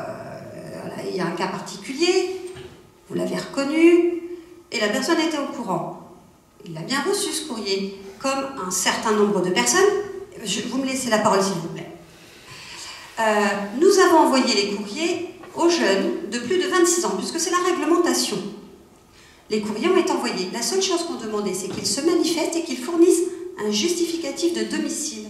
il y a un cas particulier, vous l'avez reconnu, et la personne était au courant. Il a bien reçu ce courrier, comme un certain nombre de personnes. Vous me laissez la parole s'il vous plaît. Nous avons envoyé les courriers aux jeunes de plus de 26 ans, puisque c'est la réglementation. Les courriers ont été envoyés. La seule chose qu'on demandait, c'est qu'ils se manifestent et qu'ils fournissent un justificatif de domicile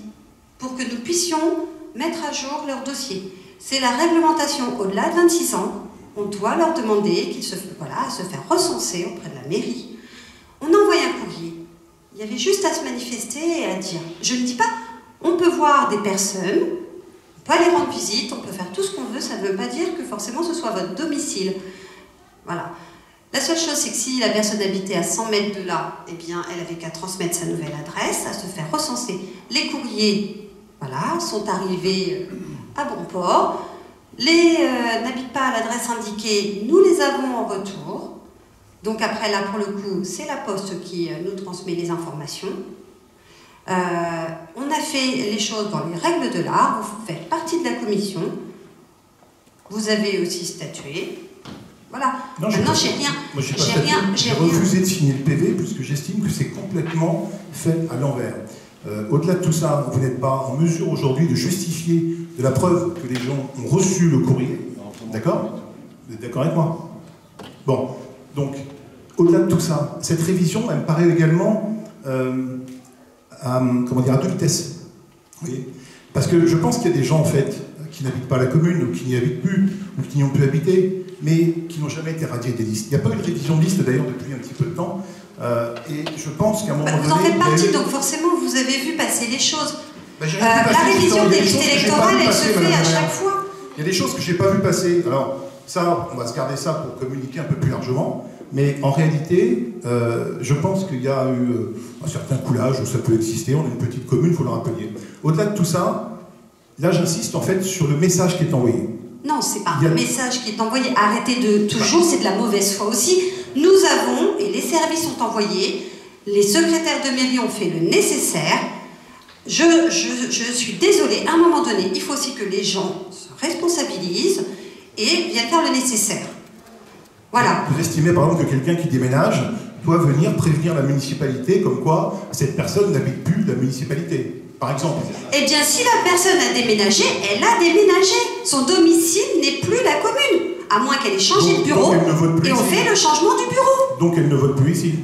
pour que nous puissions mettre à jour leur dossier. C'est la réglementation au-delà de 26 ans. On doit leur demander qu'ils se faire recenser auprès de la mairie. On a envoyé un courrier. Il y avait juste à se manifester et à dire. Je ne dis pas, on peut voir des personnes, on peut aller rendre visite, on peut faire tout ce qu'on veut, ça ne veut pas dire que forcément ce soit votre domicile. Voilà. La seule chose, c'est que si la personne habitait à 100 mètres de là, eh bien, elle avait qu'à transmettre sa nouvelle adresse, à se faire recenser. Les courriers, voilà, sont arrivés à bon port. Les n'habitent pas à l'adresse indiquée, nous les avons en retour. Donc après, là, pour le coup, c'est la Poste qui nous transmet les informations. On a fait les choses dans les règles de l'art, vous faites partie de la commission. Vous avez aussi statué. Voilà. Non, maintenant, j'ai rien. Moi, j'ai refusé de signer le PV puisque j'estime que c'est complètement fait à l'envers. Au-delà de tout ça, vous n'êtes pas en mesure aujourd'hui de justifier de la preuve que les gens ont reçu le courrier. D'accord? Vous êtes d'accord avec moi? Bon, donc, au-delà de tout ça, cette révision, elle me paraît également à deux vitesses. Vous voyez? Parce que je pense qu'il y a des gens, en fait, qui n'habitent pas la commune, ou qui n'y habitent plus, ou qui n'y ont plus habité, mais qui n'ont jamais été radiés des listes. Il n'y a pas eu de révision de liste, d'ailleurs, depuis un petit peu de temps. Et je pense qu'à un moment donné... Vous en faites partie, donc forcément, vous avez vu passer les choses. La révision des listes électorales, elle se fait à chaque fois. Il y a des choses que je n'ai pas vu passer. Alors, ça, on va se garder ça pour communiquer un peu plus largement. Mais en réalité, je pense qu'il y a eu un certain coulage où ça peut exister. On est une petite commune, il faut le rappeler. Au-delà de tout ça, là, j'insiste en fait sur le message qui est envoyé. Non, c'est pas un message qui est envoyé. Arrêtez de toujours, c'est de la mauvaise foi aussi. Nous avons, et les services ont envoyé, les secrétaires de mairie ont fait le nécessaire. Je suis désolée, à un moment donné, il faut aussi que les gens se responsabilisent et viennent faire le nécessaire. Voilà. Vous estimez par exemple que quelqu'un qui déménage doit venir prévenir la municipalité comme quoi cette personne n'habite plus la municipalité, par exemple? Eh bien, si la personne a déménagé, elle a déménagé. Son domicile n'est plus la commune, à moins qu'elle ait changé de bureau, et on fait le changement du bureau. Donc elle ne vote plus ici?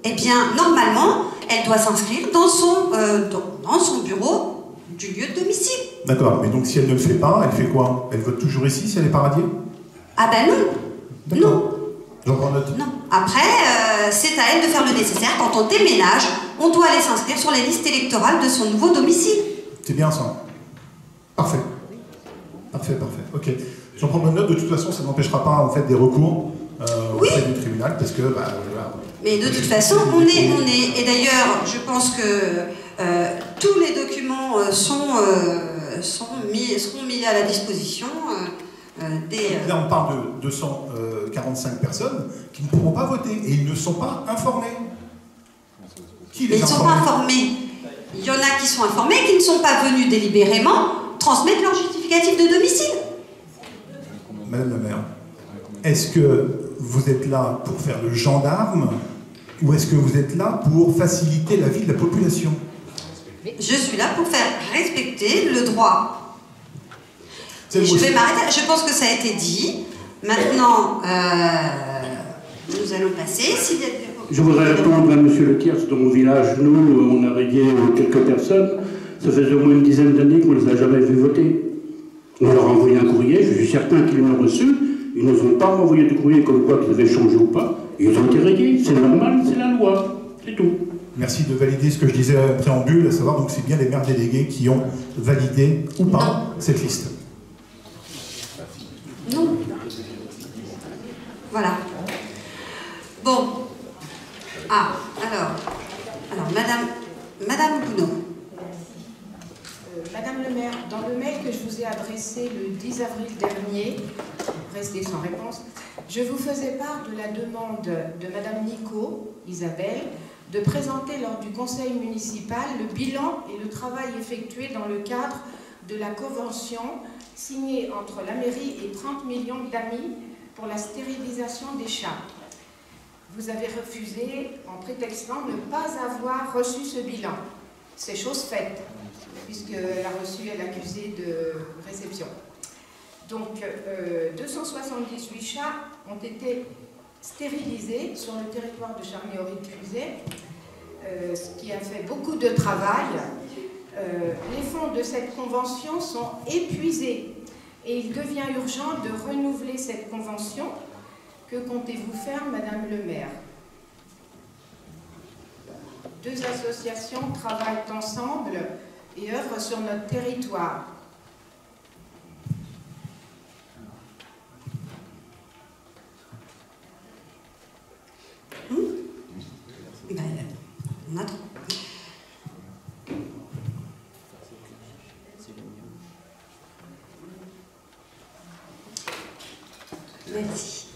Eh bien, normalement, elle doit s'inscrire dans son bureau du lieu de domicile. D'accord, mais donc si elle ne le fait pas, elle fait quoi? Elle vote toujours ici si elle est pas radiée? Ah ben non. Non. J'en prends note. Non. Après, c'est à elle de faire le nécessaire. Quand on déménage, on doit aller s'inscrire sur les listes électorales de son nouveau domicile. C'est bien ça. Parfait. Parfait, parfait. Ok. J'en prends note. De toute façon, ça n'empêchera pas en fait des recours auprès du tribunal, parce que voilà. Mais de toute façon, on est. Et d'ailleurs, je pense que tous les documents seront mis à la disposition. Là, on parle de 245 personnes qui ne pourront pas voter et ils ne sont pas informés. Ils ne sont pas informés. Il y en a qui sont informés, qui ne sont pas venus délibérément transmettre leur justificatif de domicile. Madame la maire, est-ce que vous êtes là pour faire le gendarme ou est-ce que vous êtes là pour faciliter la vie de la population? Je suis là pour faire respecter le droit. Je vais m'arrêter. Je pense que ça a été dit. Maintenant, nous allons passer. Je voudrais répondre à M. Le Thiers. Dans mon village, nous, on a rayé quelques personnes. Ça faisait au moins une dizaine d'années qu'on ne les a jamais vus voter. On leur a envoyé un courrier. Je suis certain qu'ils l'ont reçu. Ils ne nous ont pas renvoyé de courrier comme quoi qu'ils avaient changé ou pas. Ils ont été rayés. C'est normal, c'est la loi. C'est tout. Merci de valider ce que je disais en préambule, à savoir donc c'est bien les maires délégués qui ont validé ou pas cette liste. Non. Voilà. Bon. Ah, alors Madame Gounod. Madame le maire, dans le mail que je vous ai adressé le 10 avril dernier, restez sans réponse, je vous faisais part de la demande de Madame Nico, Isabelle, de présenter lors du conseil municipal le bilan et le travail effectué dans le cadre de la convention signée entre la mairie et 30 millions d'amis pour la stérilisation des chats. Vous avez refusé en prétextant ne pas avoir reçu ce bilan. C'est chose faite, puisqu'elle a reçu l'accusé de réception. Donc, 278 chats ont été stérilisés sur le territoire de Charny-Auric-Clusay, ce qui a fait beaucoup de travail. Les fonds de cette convention sont épuisés et il devient urgent de renouveler cette convention. Que comptez-vous faire, Madame le maire? Deux associations travaillent ensemble et œuvrent sur notre territoire. On attend. Merci.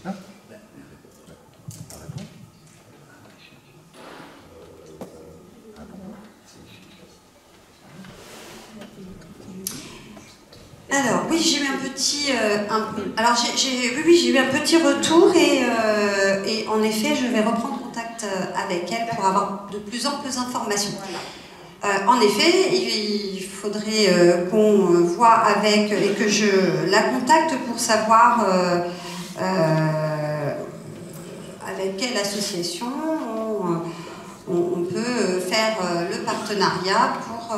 Alors, oui, j'ai eu un petit... j'ai eu un petit retour et en effet, je vais reprendre contact avec elle pour avoir de plus en plus d'informations. En effet, il faudrait qu'on voit avec, et que je la contacte pour savoir avec quelle association on peut faire le partenariat pour,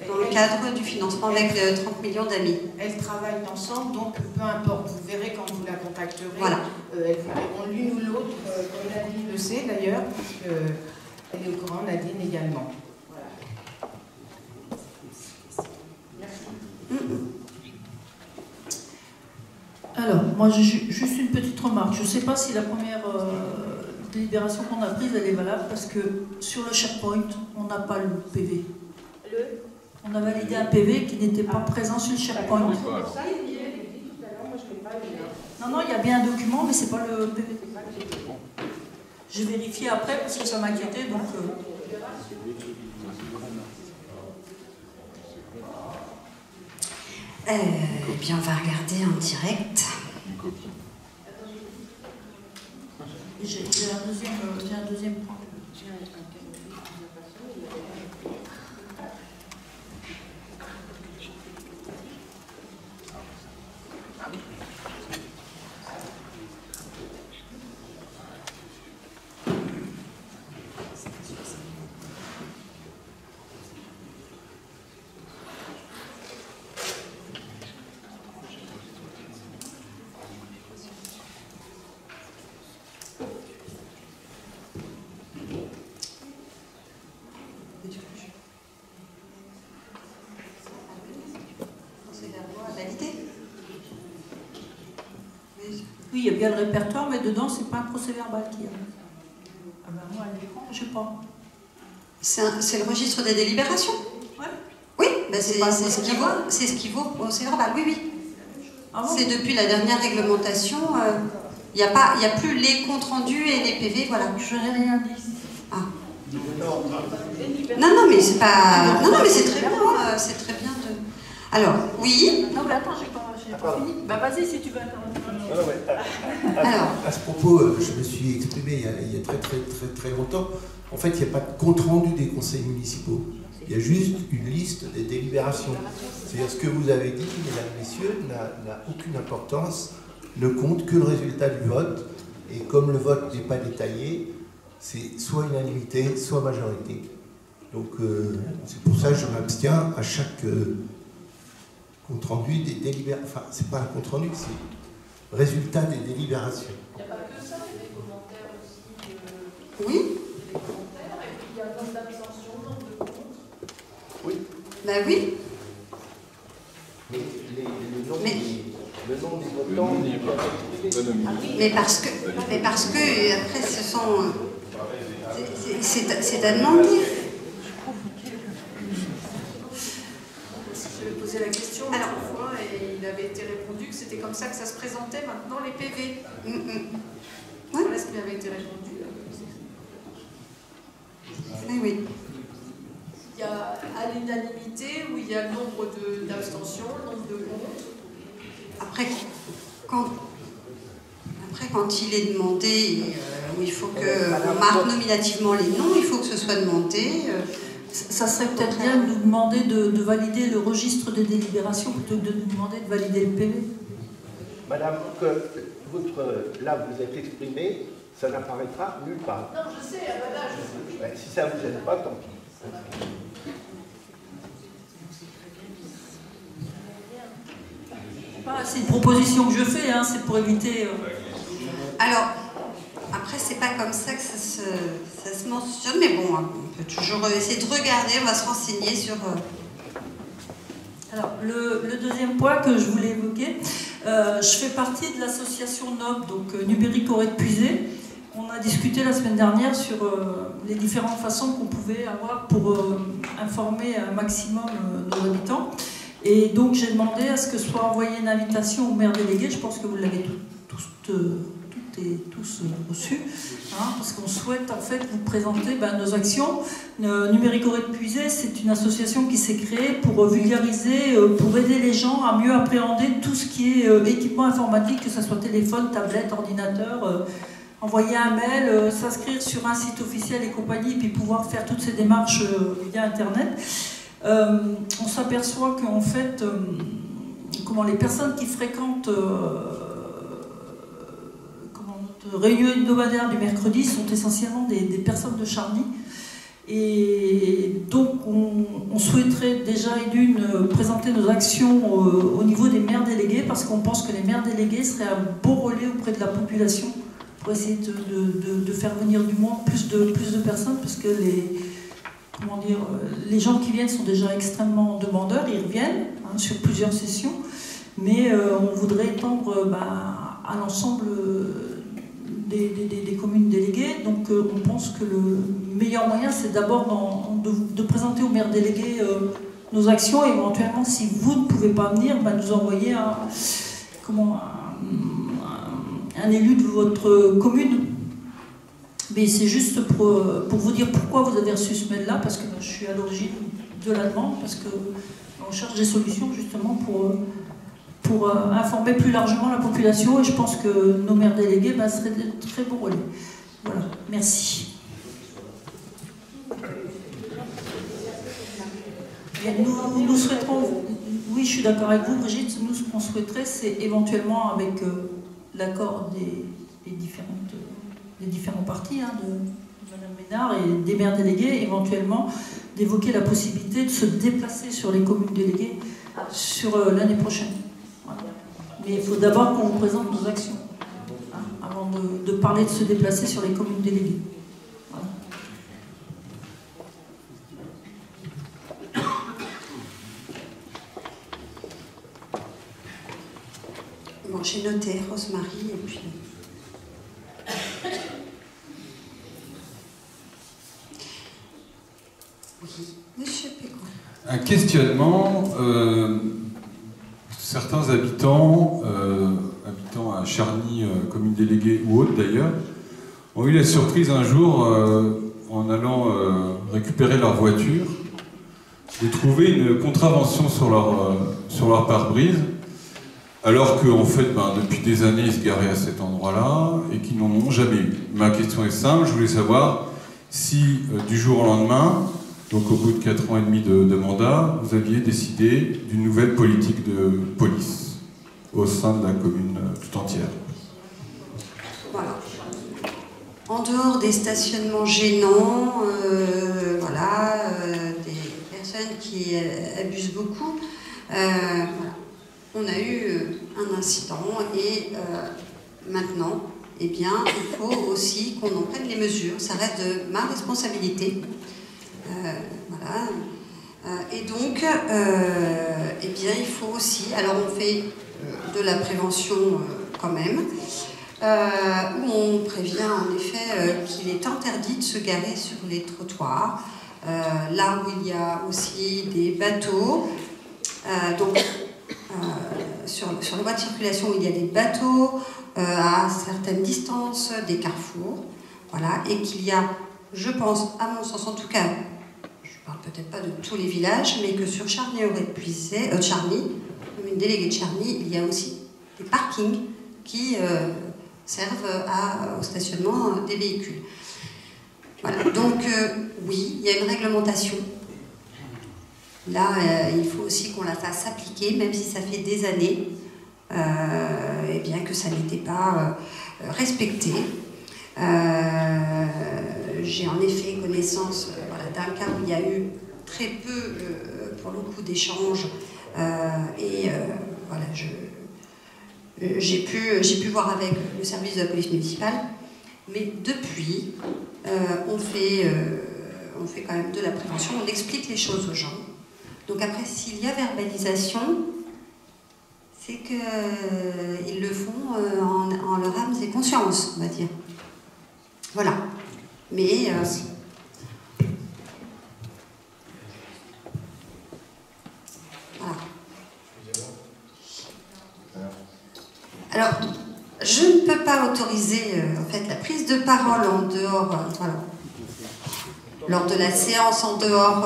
dans le cadre du financement avec 30 millions d'amis. Elles travaillent ensemble, donc peu importe, vous verrez quand vous la contacterez. Voilà. Elles vous répondent l'une ou l'autre, comme Nadine le sait d'ailleurs, elle est au courant, Nadine également. Voilà. Merci. Alors, moi, juste une petite remarque. Je ne sais pas si la première délibération qu'on a prise, elle est valable, parce que sur le SharePoint, on n'a pas le PV. On a validé un PV qui n'était pas présent sur le SharePoint. Non, non, il y a bien un document, mais ce n'est pas le PV. J'ai vérifié après, parce que ça m'inquiétait, donc... Eh bien, on va regarder en direct. J'ai un deuxième point. Oui, il y a bien le répertoire, mais dedans, c'est pas un procès-verbal qu'il y a. Ah ben moi, à l'écran, je sais pas. C'est le registre des délibérations? Ouais. Oui, ben c'est ce qui vaut au procès-verbal, oui, oui. Ah bon? C'est depuis la dernière réglementation, il n'y a plus les comptes rendus et les PV, voilà. Je n'ai rien dit. Ah. Non, non, mais c'est pas... Non, non, mais c'est très bien, c'est très bien de... Alors, oui. Non, mais attends, j'ai pas fini. Bah vas-y si tu veux intervenir. Alors. À ce propos, je me suis exprimé il y a très longtemps. En fait, il n'y a pas de compte-rendu des conseils municipaux. Il y a juste une liste des délibérations. C'est-à-dire ce que vous avez dit, mesdames, messieurs, n'a aucune importance, ne compte que le résultat du vote. Et comme le vote n'est pas détaillé, c'est soit unanimité, soit majorité. Donc c'est pour ça que je m'abstiens à chaque compte-rendu des délibérations. Enfin, c'est pas un compte-rendu, c'est résultat des délibérations. Il n'y a pas que ça, il y a des commentaires aussi. Oui. Des commentaires, et puis il y a nombre d'abstentions, nombre de contre. Oui. Ben oui. Mais le nombre des votants... Mais parce que après, ce sont... C'est à demander. Je vais poser la question l'autre fois et il avait été répondu que c'était comme ça que ça se présentait maintenant les PV. Voilà ce qui avait été répondu. Oui, oui. Il y a à l'unanimité où il y a le nombre d'abstentions, le nombre de contre. Après, quand il est demandé, où il faut qu'on marque nominativement les noms, il faut que ce soit demandé. Ça serait peut-être bien de nous demander de valider le registre des délibérations plutôt que de nous demander de valider le PV. Madame, que là vous êtes exprimé, ça n'apparaîtra nulle part. Non, je sais, voilà, je sais. Ouais, si ça ne vous aide pas, tant pis. C'est une proposition que je fais, hein, c'est pour éviter... Alors, après, c'est pas comme ça que ça se mentionne, mais bon, on peut toujours essayer de regarder, on va se renseigner sur... Alors, le deuxième point que je voulais évoquer, je fais partie de l'association NOB, donc Numérique Aurait Puisé. On a discuté la semaine dernière sur les différentes façons qu'on pouvait avoir pour informer un maximum nos habitants. Et donc j'ai demandé à ce que soit envoyée une invitation au maire délégué, je pense que vous l'avez toutes et tous reçu, hein, parce qu'on souhaite en fait vous présenter nos actions. Numérique Aurait Puisé, c'est une association qui s'est créée pour vulgariser, pour aider les gens à mieux appréhender tout ce qui est équipement informatique, que ce soit téléphone, tablette, ordinateur, envoyer un mail, s'inscrire sur un site officiel et compagnie, et puis pouvoir faire toutes ces démarches via Internet. On s'aperçoit qu'en fait, les personnes qui fréquentent notre réunion hebdomadaire du mercredi sont essentiellement des personnes de Charny. Et donc, on souhaiterait déjà présenter nos actions au niveau des maires délégués, parce qu'on pense que les maires délégués seraient un beau relais auprès de la population pour essayer de faire venir du monde plus de personnes, parce que les gens qui viennent sont déjà extrêmement demandeurs, ils reviennent sur plusieurs sessions, mais on voudrait étendre à l'ensemble des communes déléguées. Donc on pense que le meilleur moyen, c'est d'abord de présenter aux maires délégués nos actions, et éventuellement, si vous ne pouvez pas venir, nous envoyer un élu de votre commune. Mais c'est juste pour vous dire pourquoi vous avez reçu ce mail-là, parce que je suis à l'origine de la demande, parce qu'on cherche des solutions justement pour informer plus largement la population, et je pense que nos maires délégués seraient de très bons relais. Voilà, merci. Nous souhaiterons, oui, je suis d'accord avec vous, Brigitte, nous, ce qu'on souhaiterait, c'est éventuellement, avec l'accord des différents partis, de Mme Ménard et des maires délégués, éventuellement d'évoquer la possibilité de se déplacer sur les communes déléguées sur l'année prochaine. Voilà. Mais il faut d'abord qu'on vous présente nos actions, avant de parler de se déplacer sur les communes déléguées. Voilà. Bon, j'ai noté Rosemary et puis... Oui, Monsieur Péco. Un questionnement. Certains habitants à Charny, commune déléguée ou autre d'ailleurs, ont eu la surprise un jour, en allant récupérer leur voiture, de trouver une contravention sur leur pare-brise, alors qu'en fait, depuis des années, ils se garaient à cet endroit-là et qu'ils n'en ont jamais eu. Ma question est simple, je voulais savoir si, du jour au lendemain, donc au bout de 4 ans et demi de mandat, vous aviez décidé d'une nouvelle politique de police au sein de la commune tout entière. Voilà. En dehors des stationnements gênants, des personnes qui abusent beaucoup, voilà. On a eu un incident et maintenant, eh bien, il faut aussi qu'on en prenne les mesures. Ça reste de ma responsabilité. Voilà. Et donc, eh bien, il faut aussi... Alors, on fait de la prévention quand même, où on prévient en effet qu'il est interdit de se garer sur les trottoirs, là où il y a aussi des bateaux. Sur les voies de circulation où il y a des bateaux, à certaines distances, des carrefours, voilà, et qu'il y a, je pense, à mon sens en tout cas, je ne parle peut-être pas de tous les villages, mais que sur Charny-Auray-Puisay, une déléguée de Charny, il y a aussi des parkings qui servent au stationnement des véhicules. Voilà, donc oui, il y a une réglementation. Là, il faut aussi qu'on la fasse appliquer, même si ça fait des années, et bien que ça n'était pas respecté. J'ai en effet connaissance d'un cas où il y a eu très peu, pour le coup, d'échanges, voilà, j'ai pu voir avec le service de la police municipale, mais depuis, on fait quand même de la prévention, on explique les choses aux gens. Donc après, s'il y a verbalisation, c'est qu'ils le font en leur âme et conscience, on va dire. Voilà. Mais... voilà. Alors, je ne peux pas autoriser en fait, la prise de parole en dehors, voilà, lors de la séance, en dehors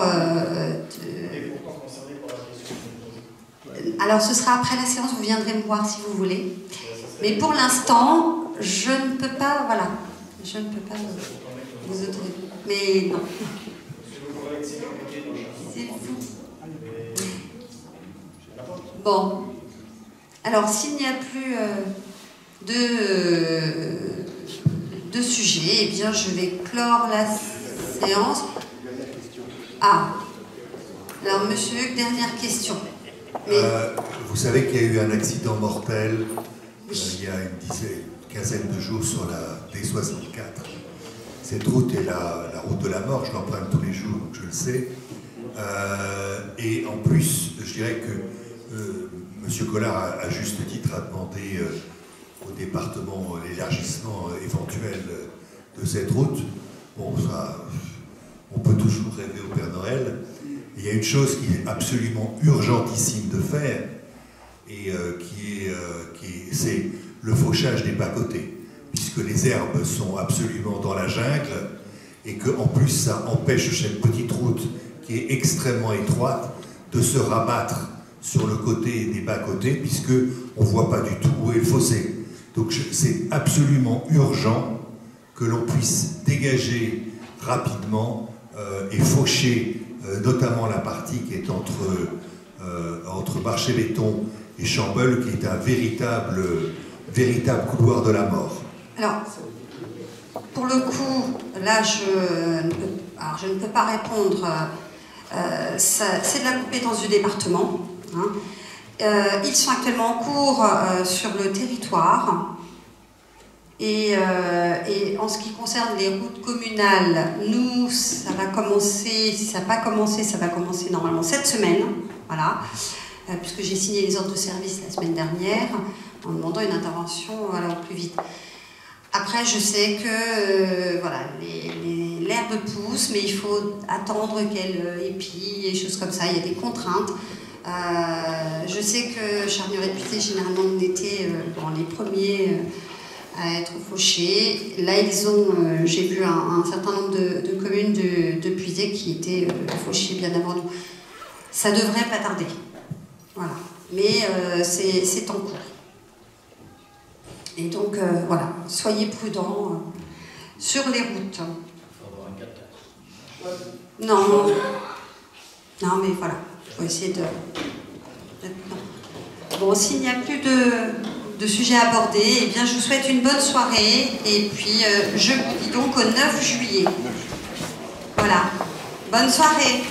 alors ce sera après la séance, vous viendrez me voir si vous voulez. Mais pour l'instant, je ne peux pas, voilà, je ne peux pas vous autoriser. Mais non. C'est fou. Bon. Alors, s'il n'y a plus de sujet, eh bien, je vais clore la séance. Ah. Alors, monsieur Hugues, dernière question. Vous savez qu'il y a eu un accident mortel il y a une quinzaine de jours sur la D64. Cette route est la route de la mort, je l'emprunte tous les jours, donc je le sais. Et en plus, je dirais que M. Collard, à juste titre, a demandé au département l'élargissement éventuel de cette route. Bon, ça, on peut toujours rêver au Père Noël. Il y a une chose qui est absolument urgentissime de faire, et c'est le fauchage des bas-côtés, puisque les herbes sont absolument dans la jungle, et qu'en plus ça empêche cette petite route qui est extrêmement étroite de se rabattre sur le côté des bas-côtés, puisque on ne voit pas du tout où est le fossé. Donc c'est absolument urgent que l'on puisse dégager rapidement et faucher notamment la partie qui est entre Marché-Béton et Chambeul, qui est un véritable couloir de la mort. Alors, pour le coup, là, je ne peux pas répondre. C'est de la compétence du département. Hein. Ils sont actuellement en cours sur le territoire. Et en ce qui concerne les routes communales, nous, ça va commencer, si ça n'a pas commencé, ça va commencer normalement cette semaine, voilà, puisque j'ai signé les ordres de service la semaine dernière, en demandant une intervention au plus vite. Après, je sais que voilà, l'herbe pousse, mais il faut attendre qu'elle épie et choses comme ça, il y a des contraintes. Je sais que Charnier et Puisé, généralement, on était dans les premiers à être fauchés. Là, ils ont, j'ai vu un certain nombre de communes de Puisé qui étaient fauchées bien avant nous. Ça devrait pas tarder. Voilà. Mais c'est en cours. Et donc, voilà, soyez prudents sur les routes. Non, mais voilà, il faut essayer de... Bon, s'il n'y a plus de sujets abordés, eh bien, je vous souhaite une bonne soirée. Et puis, je vous dis donc au 9 juillet. Voilà. Bonne soirée.